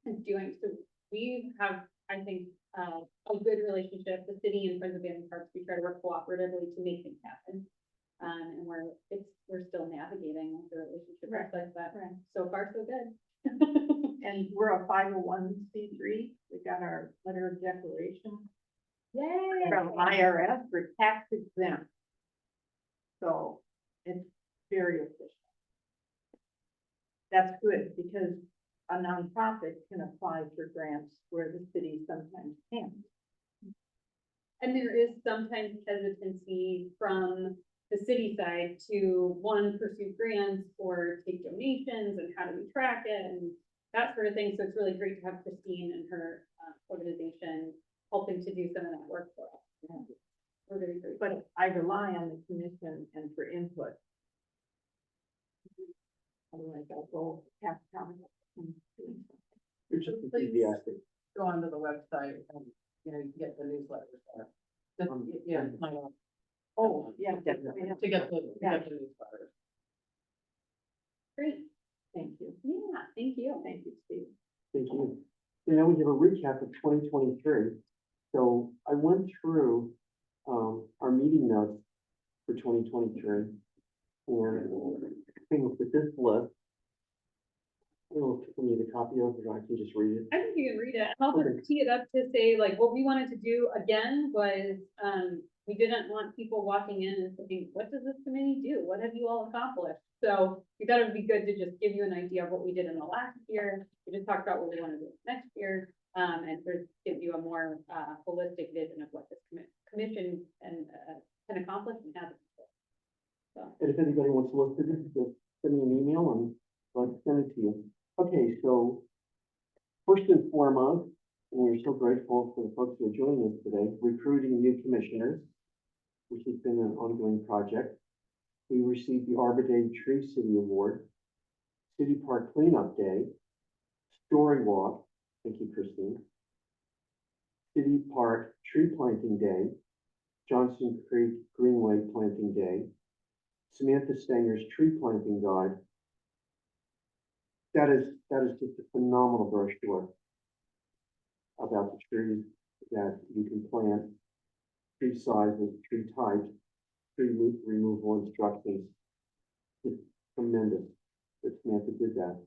is doing. So we have, I think, a good relationship. The city and Friends of Bandon Parks, we try to work cooperatively to make things happen. And we're still navigating the relationship Right, like that. right. So far, so good. And we're a 501c3. We got our letter of declaration Yay! from IRS for tax exempt. So it's very official. That's good because a nonprofit can apply for grants where the city sometimes can't. And there is sometimes hesitancy from the city side to, one, pursue grants or take donations, and how do we track it and that sort of thing. So it's really great to have Christine and her organization helping to do some of that work for us. We're very grateful. But I rely on the commission and for input. Otherwise I'll go half time and doing something. You're just Please. enthusiastic. Go onto the website and, you know, you can get the newsletters there. Just, yeah, sign up Oh, yeah, definitely. to get the newsletters. Great. Thank you. Yeah, thank you. Thank you, Steve. Thank you. So now we have a recap of 2023. So I went through our meeting notes for 2023 and came up with this list. I don't know if you need a copy of it, or I can just read it. I think you can read it. I'll Okay. just tee it up to say, like, what we wanted to do again was, we didn't want people walking in and thinking, what does this committee do? What have you all accomplished? So we thought it would be good to just give you an idea of what we did in the last year. We just talked about what we want to do next year, and sort of give you a more, holistic vision of what this commission can accomplish and has. So. And if anybody wants to look at this, just send me an email and I'll send it to you. Okay, so first and foremost, and we're so grateful for the folks who are joining us today, recruiting new commissioners, which has been an ongoing project. We received the Arbor Day Tree City Award, City Park Cleanup Day, Story Walk, thank you, Christine, City Park Tree Planting Day, Johnson Creek Greenway Planting Day, Samantha Stanger's Tree Planting Guide. That is just a phenomenal brochure about the trees that you can plant, tree sizes, tree types, tree removal instructions. It's tremendous that Samantha did that.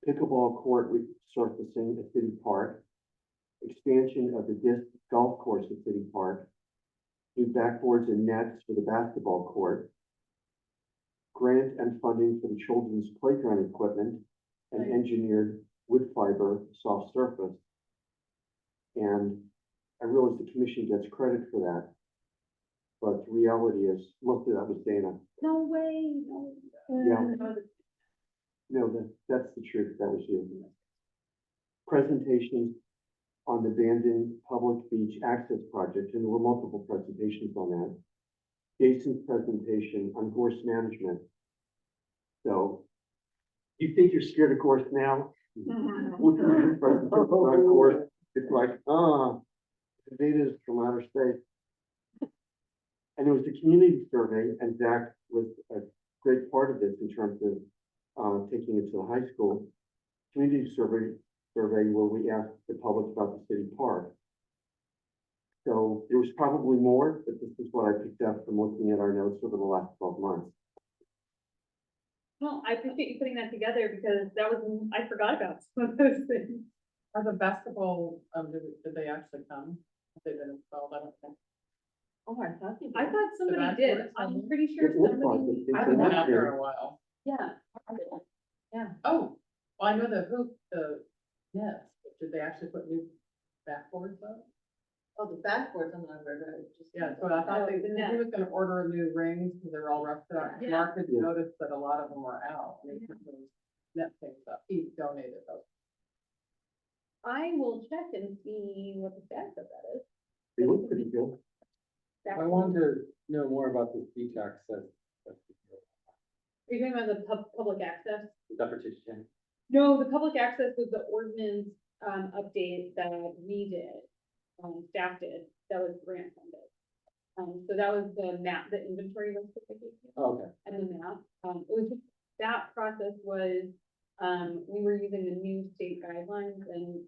Pickleball court resurfacing at City Park, expansion of the disc golf course at City Park, new backboards and nets for the basketball court, grant and funding for the children's playground equipment, and engineered wood fiber soft surface. And I realize the commission gets credit for that, but the reality is, most of that was Dana. No way, no. Yeah. No, that's the truth, that was you. Presentations on the abandoned public beach access project, and there were multiple presentations on that. Jason's presentation on gorse management. So, you think you're scared of gorse now? Look at your presentation on gorse, it's like, the data is from outer space. And it was a community survey, and Zach was a great part of this in terms of taking it to the high school. Community survey where we asked the public about the city park. So there was probably more, but this is what I picked up from looking at our notes over the last 12 months. Well, I appreciate you putting that together because that was, I forgot about some of those things. Are the basketball, did they actually come? Have they been installed? I don't think. Oh, I thought you did. I thought somebody back did. doors, I'm pretty sure It looked like somebody, it. I haven't been out there It in a while. yeah. Oh, well, I know the hoop, yes, but did they actually put new backboards up? Oh, the backboards, I'm not aware of it, just. Yeah, so I thought Oh, they, the he was gonna order new rings, because they were all rusted out. Yeah. Mark had Yeah. noticed that a lot of them were out, and he put those net things up, he donated those. I will check and see what the status of that is. looked pretty good. I wanted to know more about this beach access. Are you talking about the public access? Is that for Tichton? No, the public access was the ordinance, update that we did, staff did, that was grant funded. So that was the map, the inventory list that they gave you. Okay. And the map, it was just, that process was, we were using the new state guidelines and,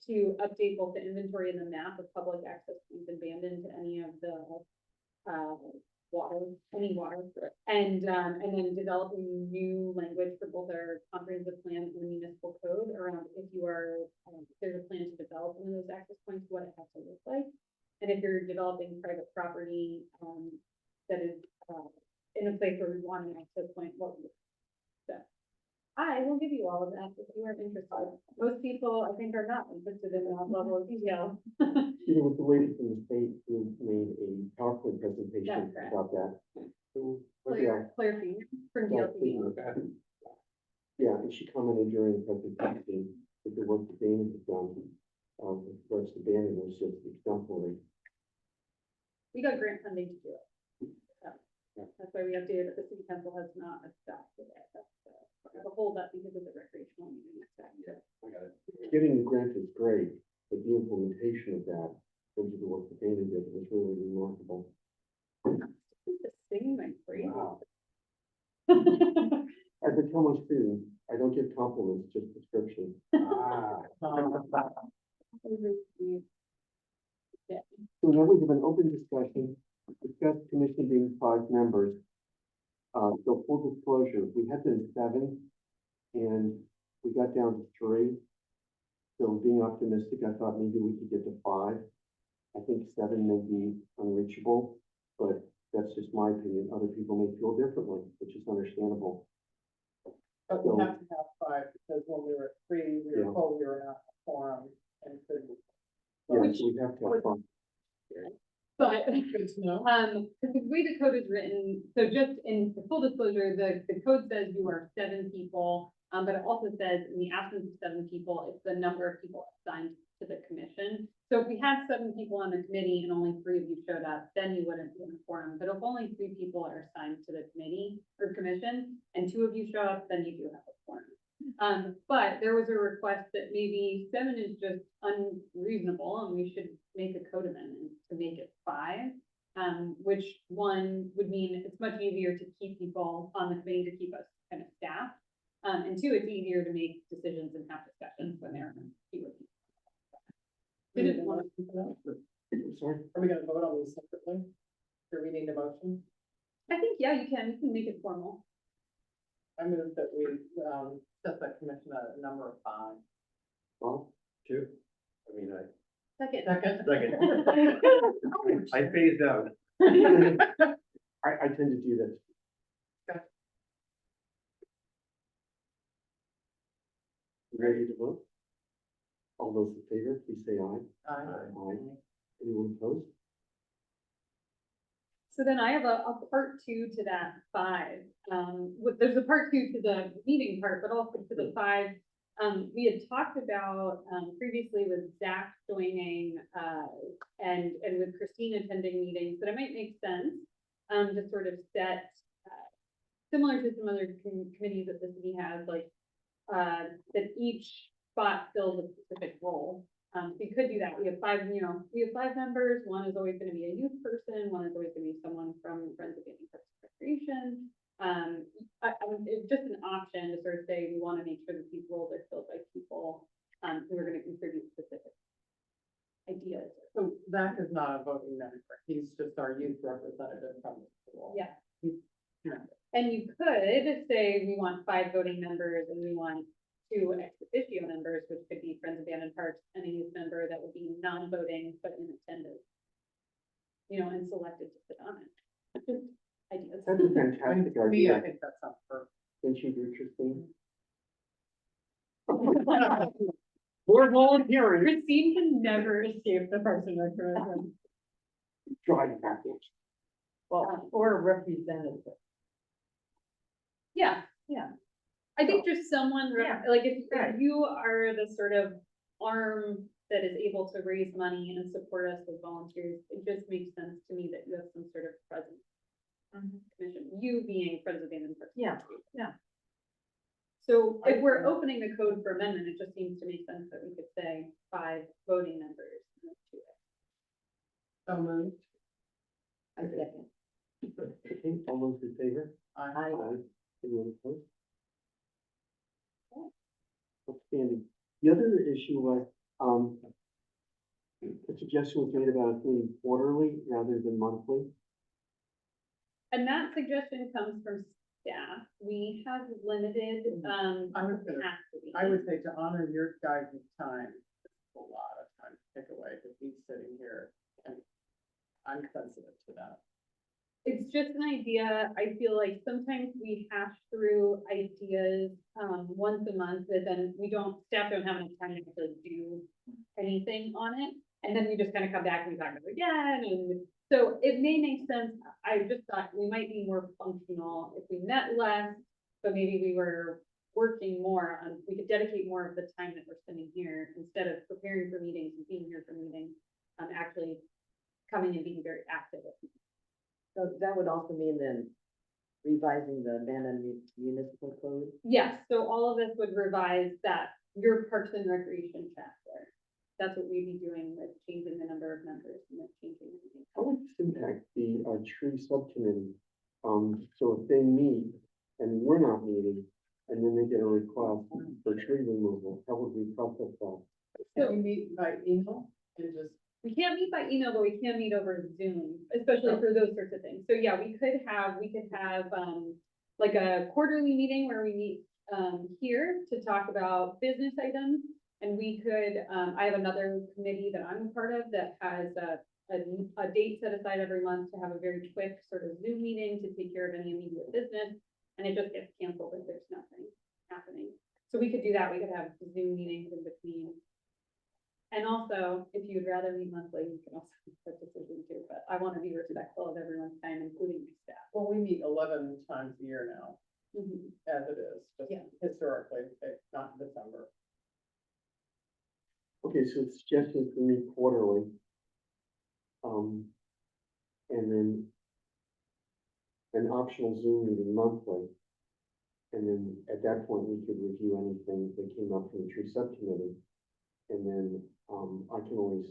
to update both the inventory and the map of public access points abandoned to any of the, water, any water. And then developing new language for both our comprehensive plan and the municipal code around if you are, if there's a plan to develop one of those access points, what it has to look like. And if you're developing private property, that is, in a place where we want an access point, what would. So, I will give you all of that if you are interested. Most people, I think, are not interested in that level of detail. It was the lady from the state who made a PowerPoint presentation That's correct. about that. Claire Fee from DLCD. Yeah, and she commented during the presentation that the work that Dana has done, with regards to banning was just exemplary. We got grant funding to do it. So, that's why we updated it. The city council has not adopted it. That's the hold up because of the recreational meeting. I got it. Getting the grant is great, but the implementation of that, into the work that Dana did, was really remarkable. Singing my praise. Wow. As I tell my students, I don't give compliments, just descriptions. So now we have an open discussion, discuss commission being 5 members. So full disclosure, we had been 7 and we got down to 3. So being optimistic, I thought maybe we could get to 5. I think 7 may be unreachable, but that's just my opinion. Other people may feel differently, which is understandable. But we have to have 5, because when we were at 3, we Yeah. were told we were not a quorum and couldn't. Yeah, so we have to have fun. But, Good to know. because the way the code is written, so just in the full disclosure, the code says you are 7 people. But it also says in the absence of 7 people, it's the number of people assigned to the commission. So if we had 7 people on the committee and only 3 of you showed up, then you wouldn't be in a quorum. But if only 3 people are assigned to the committee or commission and 2 of you show up, then you do have a quorum. But there was a request that maybe 7 is just unreasonable and we should make a code amendment to make it 5. Which one would mean it's much easier to keep people on the committee to keep us kind of staffed. And 2, it's easier to make decisions and have discussions when there are fewer people. We need a motion for that? Sorry. Are we gonna vote on these separately? Do we need a motion? I think, yeah, you can make it formal. I move that we, set that commission at a number of 5. Well, 2. I mean, Second. I phased out. I tend to do this. Ready to vote? All those in favor, please say aye. Aye. Anyone opposed? So then I have a part two to that five. There's a part two to the meeting part, but also to the five. We had talked about, previously with Zach joining, and with Christine attending meetings, that it might make sense, to sort of set, similar to some other committees that the city has, like, that each spot fills a specific role. So you could do that. We have five members. One is always gonna be a youth person, one is always gonna be someone from Friends of Gaming Parks and Recreation. It's just an option to sort of say, we wanna make sure that these roles are filled by people, who are gonna contribute specific ideas. So Zach is not a voting member, he's just our youth representative from the school. Yeah. Yeah. And you could say, we want 5 voting members and we want 2 ex officio members, which could be Friends of Abandoned Parks, and a youth member that would be non-voting but in attendance. And selected to sit on it. Just ideas. That's a fantastic To me, I idea. think that sounds perfect. Don't you do, Christine? More volunteering. Christine can never escape the Parks and Rec Commission. Drive backwards. Well, or a representative. Yeah. I think just someone, like if right. you are the sort of arm that is able to raise money and support us with volunteers, it just makes sense to me that you have some sort of presence. Commission, you being Friends of Abandoned Parks. Yeah, yeah. So if we're opening the code for amendment, it just seems to make sense that we could say 5 voting members. And then 2 ex. So moved. I second. Okay, all those in favor? Aye. Anyone opposed? Outstanding. The other issue was, a suggestion was made about us meeting quarterly rather than monthly. And that suggestion comes from staff. We have limited, I would say- capacity. I would say to honor your guys' time, it's a lot of time to take away, because he's sitting here, and I'm sensitive to that. It's just an idea. I feel like sometimes we hash through ideas, once a month, but then staff don't have enough time to actually do anything on it. And then we just kind of come back and we talk about it again, and so it may make sense. I just thought we might be more functional if we met less, but maybe we were working more on, we could dedicate more of the time that we're spending here instead of preparing for meetings and being here for meetings, actually coming and being very active at meetings. So that would also mean then revising the abandoned municipal code. Yes, so all of this would revise that, your Parks and Recreation chapter. That's what we'd be doing with changing the number of members and then changing. How would this impact the, tree subcommittee? So if they meet and we're not meeting, and then they get a request for tree removal, how would we process that? Can we meet by email and just, We can't meet by email, but we can meet over Zoom, especially for those sorts of things. So yeah, we could have, like a quarterly meeting where we meet, here to talk about business items. And we could, I have another committee that I'm a part of that has a date set aside every month to have a very quick sort of Zoom meeting to take care of any immediate business. And it just gets canceled if there's nothing happening. So we could do that. We could have Zoom meetings in between. And also, if you'd rather meet monthly, you can also make that decision too, but I want to be respectful of everyone's time, including my staff. well, we meet 11 times a year now, Mhm. as it is, just Yeah. historically, not in December. Okay, so the suggestion is to meet quarterly. And then an optional Zoom meeting monthly. And then at that point, we could review anything that came up from the tree subcommittee. And then, I can always,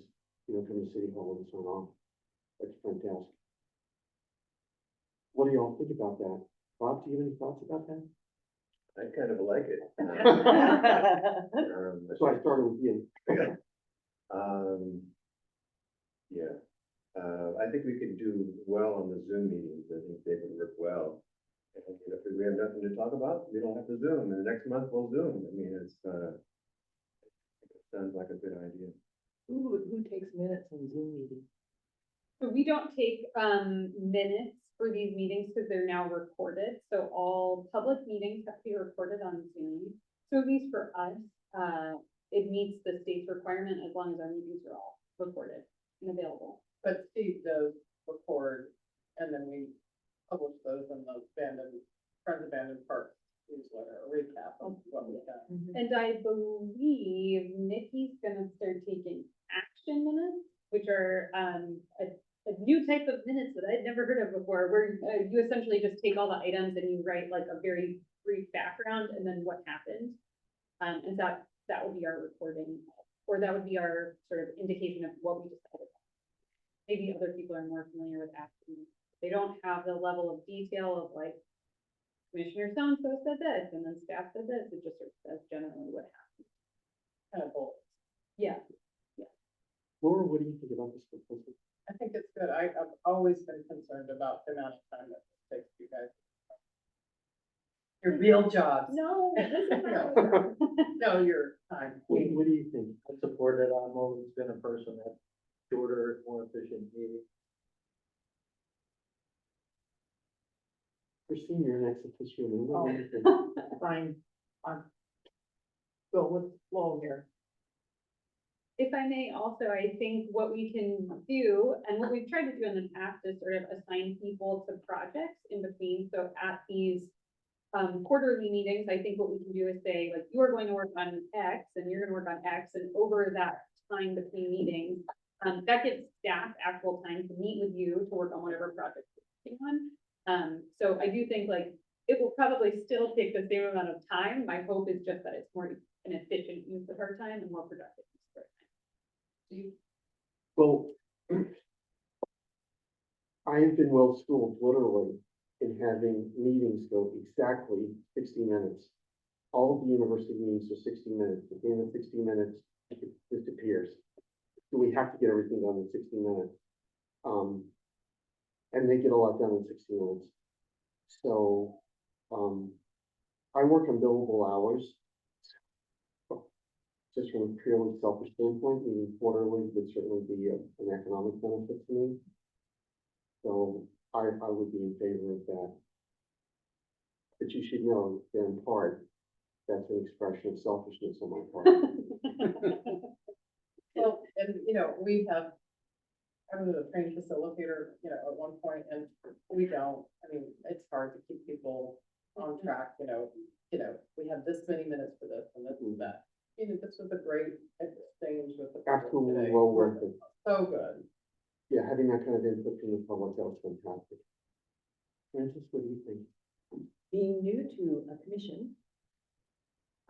come to City Hall and sign off. That's fantastic. What do y'all think about that? Bob, do you have any thoughts about that? I kind of like it. So I started with you. Yeah, I think we could do well on the Zoom meetings. I think they would work well. And if we have nothing to talk about, we don't have to Zoom, and the next month we'll Zoom. I mean, it sounds like a good idea. Who takes minutes in Zoom meetings? So we don't take, minutes for these meetings because they're now recorded. So all public meetings have to be recorded on Zoom. So at least for us, it meets the state's requirement as long as our meetings are all recorded and available. But Steve does record, and then we publish those in the Friends Abandoned Parks newsletter, a recap of what we've done. And I believe Nikki's gonna start taking action minutes, which are, a new type of minutes that I'd never heard of before, where you essentially just take all the items and you write like a very brief background and then what happened. And that would be our recording, or that would be our sort of indication of what we decided. Maybe other people are more familiar with action. They don't have the level of detail of like, Commissioner so-and-so said this, and then staff said this, it just sort of says generally what happened. Kind of bullets. Yeah, Laura, what do you think about this proposal? I think it's good. I've always been concerned about the amount of time that it takes you guys. Your real jobs. no, this is not. No, your time. What do you think? I support it. I'm always been a person that shorter, more efficient meeting. Christine, you're an ex officio member. Oh. What do you think? Fine, go with the flow here. If I may also, I think what we can do, and what we've tried to do in the past is sort of assign people to projects in between. So at these quarterly meetings, I think what we can do is say, like, you are going to work on X and you're gonna work on X, and over that time between meetings, that gives staff actual time to meet with you to work on whatever project you're working on. So I do think like, it will probably still take the same amount of time. My hope is just that it's more an efficient use of our time and more productive use of our time. Do you? Well, I have been well schooled literally in having meetings go exactly 60 minutes. All of the university meetings are 60 minutes. At the end of 60 minutes, it disappears. So we have to get everything done in 60 minutes. And they get a lot done in 60 minutes. So, I work on billable hours. Just from a purely selfish standpoint, meaning quarterly would certainly be an economic benefit to me. So I would be in favor of that. But you should know that in part, that's an expression of selfishness on my part. Well, and we have, I was a trained facilitator, at one point, and we don't, it's hard to keep people on track, we have this many minutes for this and this and that. This was a great exchange with the. public Absolutely today. well worth it. So good. Yeah, having that kind of input from the public, that was fantastic. Francis, what do you think? Being new to a commission,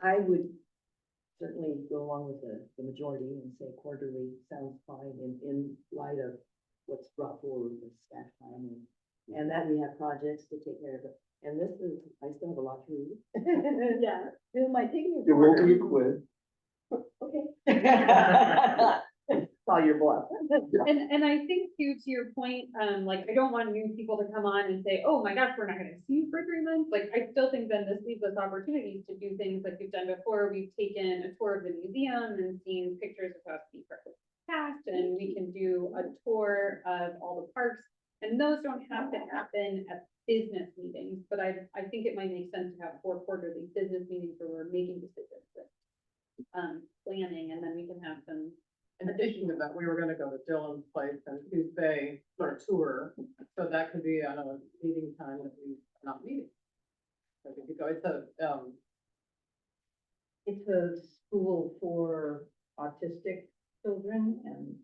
I would certainly go along with the majority and say quarterly sounds fine in light of what's brought forward with staff time and that we have projects to take care of it. And this is, I still have a lot to read. Yeah. It might take me a There won't be a quarter. quiz. Okay. Saw your bluff. And I think too, to your point, like, I don't want new people to come on and say, oh my gosh, we're not gonna see you for 3 months. Like, I still think then this leaves us opportunities to do things like we've done before. We've taken a tour of the museum and seen pictures of how Steve Park was passed, and we can do a tour of all the parks. And those don't have to happen at business meetings, but I think it might make sense to have 4 quarterly business meetings where we're making decisions, planning, and then we can have some. In addition to that, we were gonna go to Dylan's place and Coos Bay for a tour, so that could be on a meeting time that we are not meeting. So we could go, It's a school for autistic children and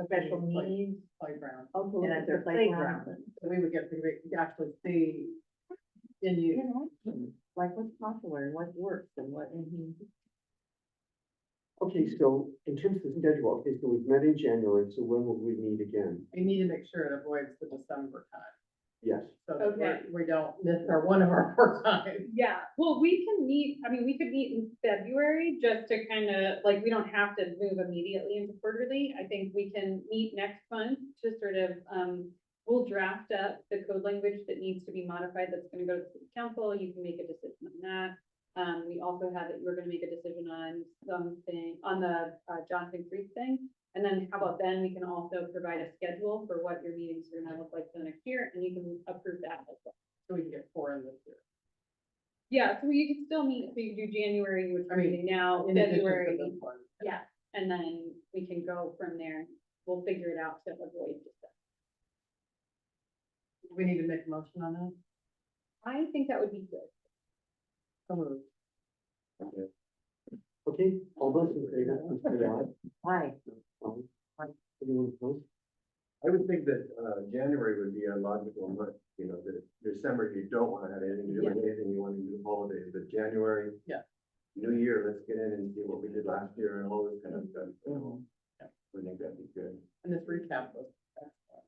special needs. playground. Also, And at at their their playground. playground. So we would get to actually see in you. Like what's popular and what works and what. Okay, so in terms of schedule, okay, so we've met in January, so when will we meet again? We need to make sure it avoids the December time, Yes. so that Okay. we don't miss one of our 4 times. Yeah, well, we can meet, we could meet in February just to kind of, like, we don't have to move immediately into quarterly. I think we can meet next month to sort of, we'll draft up the code language that needs to be modified, that's gonna go to the city council. You can make a decision on that. We also had that you were gonna make a decision on something, on the Johnson Creek thing. And then how about then we can also provide a schedule for what your meetings are gonna look like for the next year, and you can approve that as well. So we can get 4 in this year. Yeah, so you can still meet, so you can do January, which I we're mean, meeting now, In addition to February, this one. yeah, and then we can go from there. We'll figure it out to avoid just that. Do we need to make a motion on that? I think that would be good. So moved. Okay, all those in favor, please say aye. Hi. Anyone opposed? I would think that, January would be a logical month, you know, that December, you don't wanna have anything to do with anything, you wanna do holidays, but January. Yeah. New year, let's get in and see what we did last year and all this kind of stuff, so. Yeah. I think that'd be good. And this recap was excellent.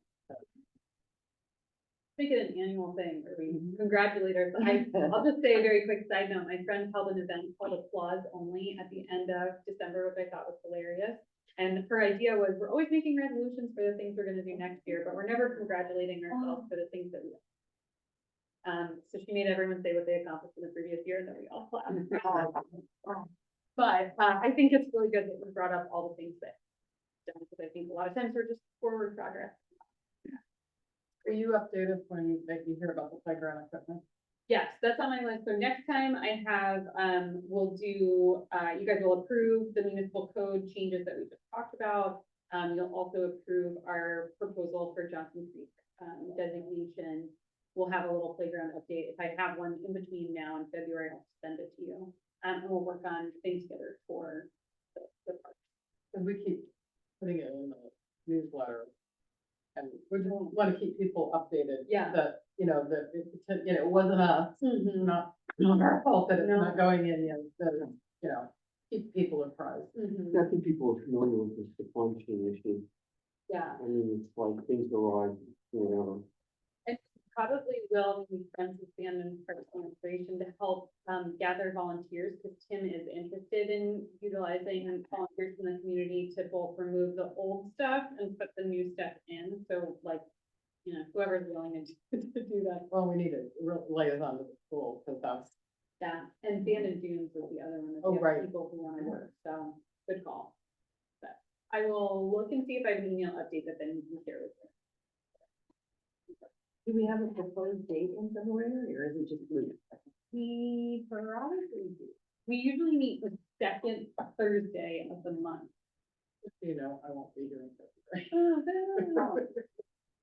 Make it an annual thing where we congratulate ourselves. I'll just say a very quick side note, my friend held an event called Applause Only at the end of December, which I thought was hilarious. And her idea was, we're always making resolutions for the things we're gonna do next year, but we're never congratulating ourselves for the things that we did. So she made everyone say what they accomplished in the previous year, and then we all clapped. But, I think it's really good that we brought up all the things that, because I think a lot of times we're just forward progress. Will you update us when you hear about the playground equipment? Yes, that's on my list. So next time I have, we'll do, you guys will approve the municipal code changes that we just talked about. You'll also approve our proposal for Johnson Creek, designation. We'll have a little playground update. If I have one in between now and February, I'll send it to you. And we'll work on things together for the park. Cause we keep putting it in the newsletter. And we just want to keep people updated. Yeah. That, you know, it wasn't us, not our fault that it's not going in, keep people apprised. I think people are familiar with this supply chain issue. Yeah. I mean, it's like things go wrong, whatever. Probably will be friends with the Parks and Recreation to help gather volunteers, because Tim is interested in utilizing volunteers in the community to both remove the old stuff and put the new stuff in. So like, whoever's willing to do that. Well, we need a real liaison to the school, because that's, Yeah, and Bandon Dunes was the other one that Oh, we have right. people who want to work, so good call. But I will look and see if I have an email update that then you can share with you. Do we have a proposed date in February, or is it just loose? We probably do. We usually meet the second Thursday of the month. just so you know, I won't be here in February. Oh,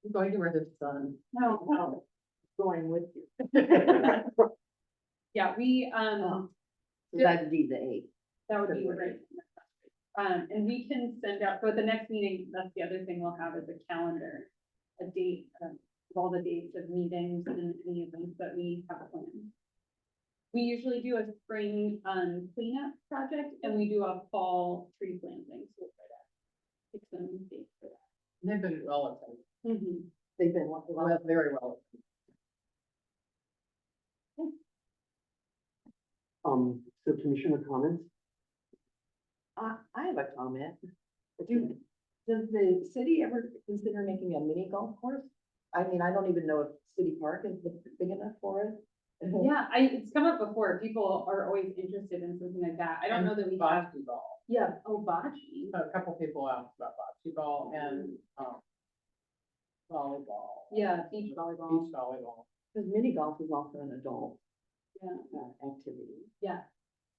I'm going to where the sun. No, going with you. yeah, we, So that'd be the 8th. that would be great. And we can send out, so at the next meeting, that's the other thing we'll have is a calendar, a date, of all the dates of meetings and any events that we have planned. We usually do a spring, cleanup project, and we do a fall tree planting, so we'll try to pick some dates for that. They've been well attended, They've been what, very well. So commissioner comments? I have a comment. Does the city ever consider making a mini golf course? I mean, I don't even know if City Park is big enough for it. Yeah, it's come up before. People are always interested in something like that. I don't know that we have. Bocce ball. Yeah, oh, bocce. A couple people asked about bocce ball and, volleyball. Yeah, beach volleyball. Beach volleyball. Because mini golf is also an adult Yeah, activity. yeah.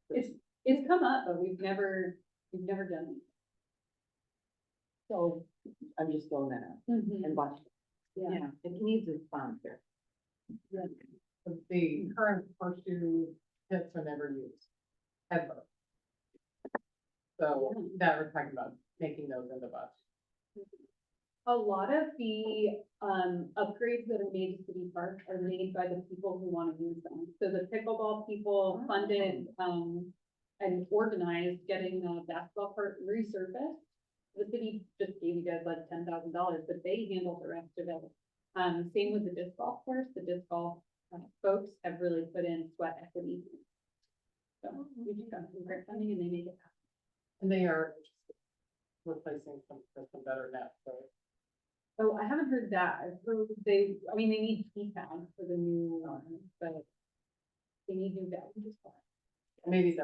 It's come up, but we've never done it. So I'm just throwing that out and watch. Yeah. It needs a sponsor. The current horseshoe pits are never used, ever. So that we're talking about making those into bocce. A lot of the upgrades that are made to City Park are made by the people who want to use them. So the pickleball people funded and organized getting the basketball court resurfaced. The city just gave you guys like $10,000, but they handled the rest of it. Same with the disc golf course. The disc golf folks have really put in sweat equity. So we just got some great funding and they make it happen. And they are replacing some better nets, so. Oh, I haven't heard that. I've heard they need key pads for the new one, but they need new batteries as well. maybe it's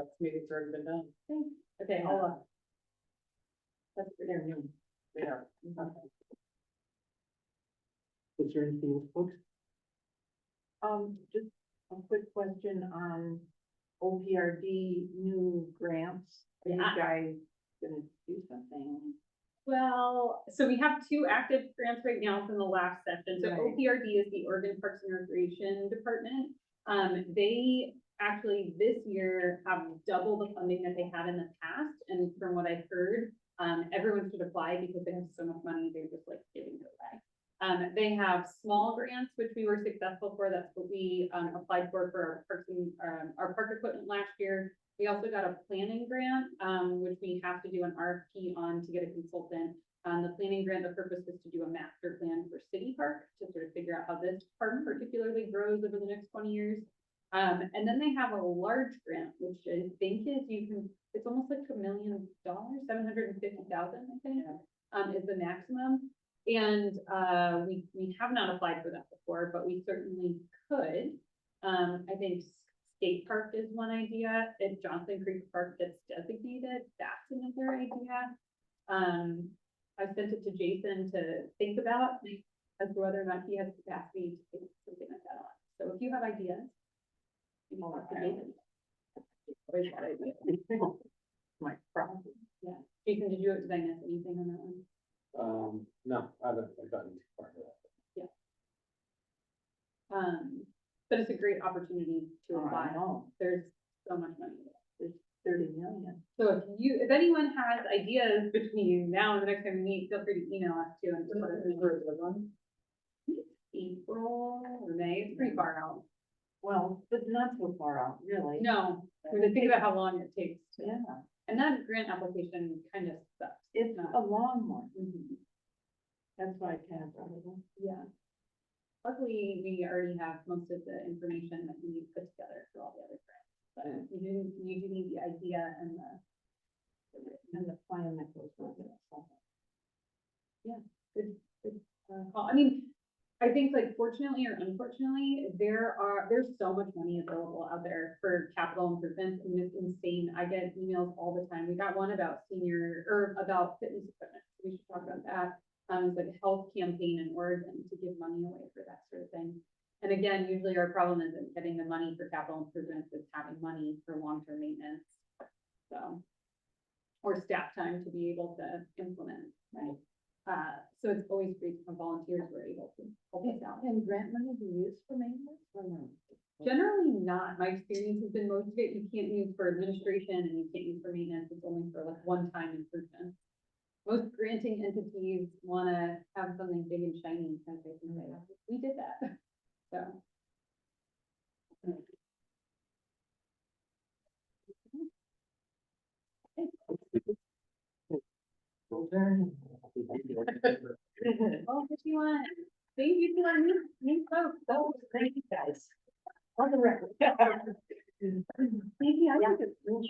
already been done. Okay, hold on. That's for their new. Yeah. Was there anything else, folks? Just a quick question on OPRD new grants. Are you Yeah. guys gonna do something? Well, so we have two active grants right now from the last session. So Right. OPRD is the Oregon Parks and Recreation Department. They actually this year have double the funding that they had in the past. And from what I've heard, everyone should apply because they have so much money, they're just like giving it away. They have small grants, which we were successful for. That's what we applied for our parks and our park equipment last year. We also got a planning grant, which we have to do an RFP on to get a consultant. The planning grant, the purpose is to do a master plan for City Park to sort of figure out how this park particularly grows over the next 20 years. And then they have a large grant, which I think is it's almost like $1 million, 750,000, I think, is the maximum. And we have not applied for that before, but we certainly could. I think State Park is one idea. If Johnson Creek Park gets designated, that's another idea. I sent it to Jason to think about as to whether or not he has capacity to take something like that on. So if you have ideas, you can talk to Jason. Always got ideas. My problem. Yeah. Jason, did I miss anything on that one? No, I haven't gotten too far into that. But it's a great opportunity to Oh, I apply. know. There's so much money there. There's 30 million. So if anyone has ideas between now and the next time we meet, feel free to email us too. And just let us know. April or May, it's pretty far out. Well, but not so far out, really. No, when you think about how long it takes. Yeah, And that grant application kind of sucks. it's not- a long one. Mhm. That's why I kind of brought it up. Yeah. Luckily, we already have most of the information that we need put together for all the other grants. But you do need the idea and And the plan that goes with it. so. good call. I mean, I think like fortunately or unfortunately, there's so much money available out there for capital improvements. I mean, it's insane. I get emails all the time. We got one about about fitness equipment. We should talk about that. It's like a health campaign in Oregon to give money away for that sort of thing. And again, usually our problem isn't getting the money for capital improvements, it's having money for long-term maintenance. So, or staff time to be able to implement, right? So it's always great when volunteers were able to help us out. Can grant money be used for maintenance or no? Generally not. My experience has been most of it you can't use for administration and you can't use for maintenance. It's only for like one-time improvement. Most granting entities wanna have something big and shiny kind of thing. We did that, so. Well, if you want, thank you to our new folks. Oh, thank you guys. On the record. Thank you. I think it's real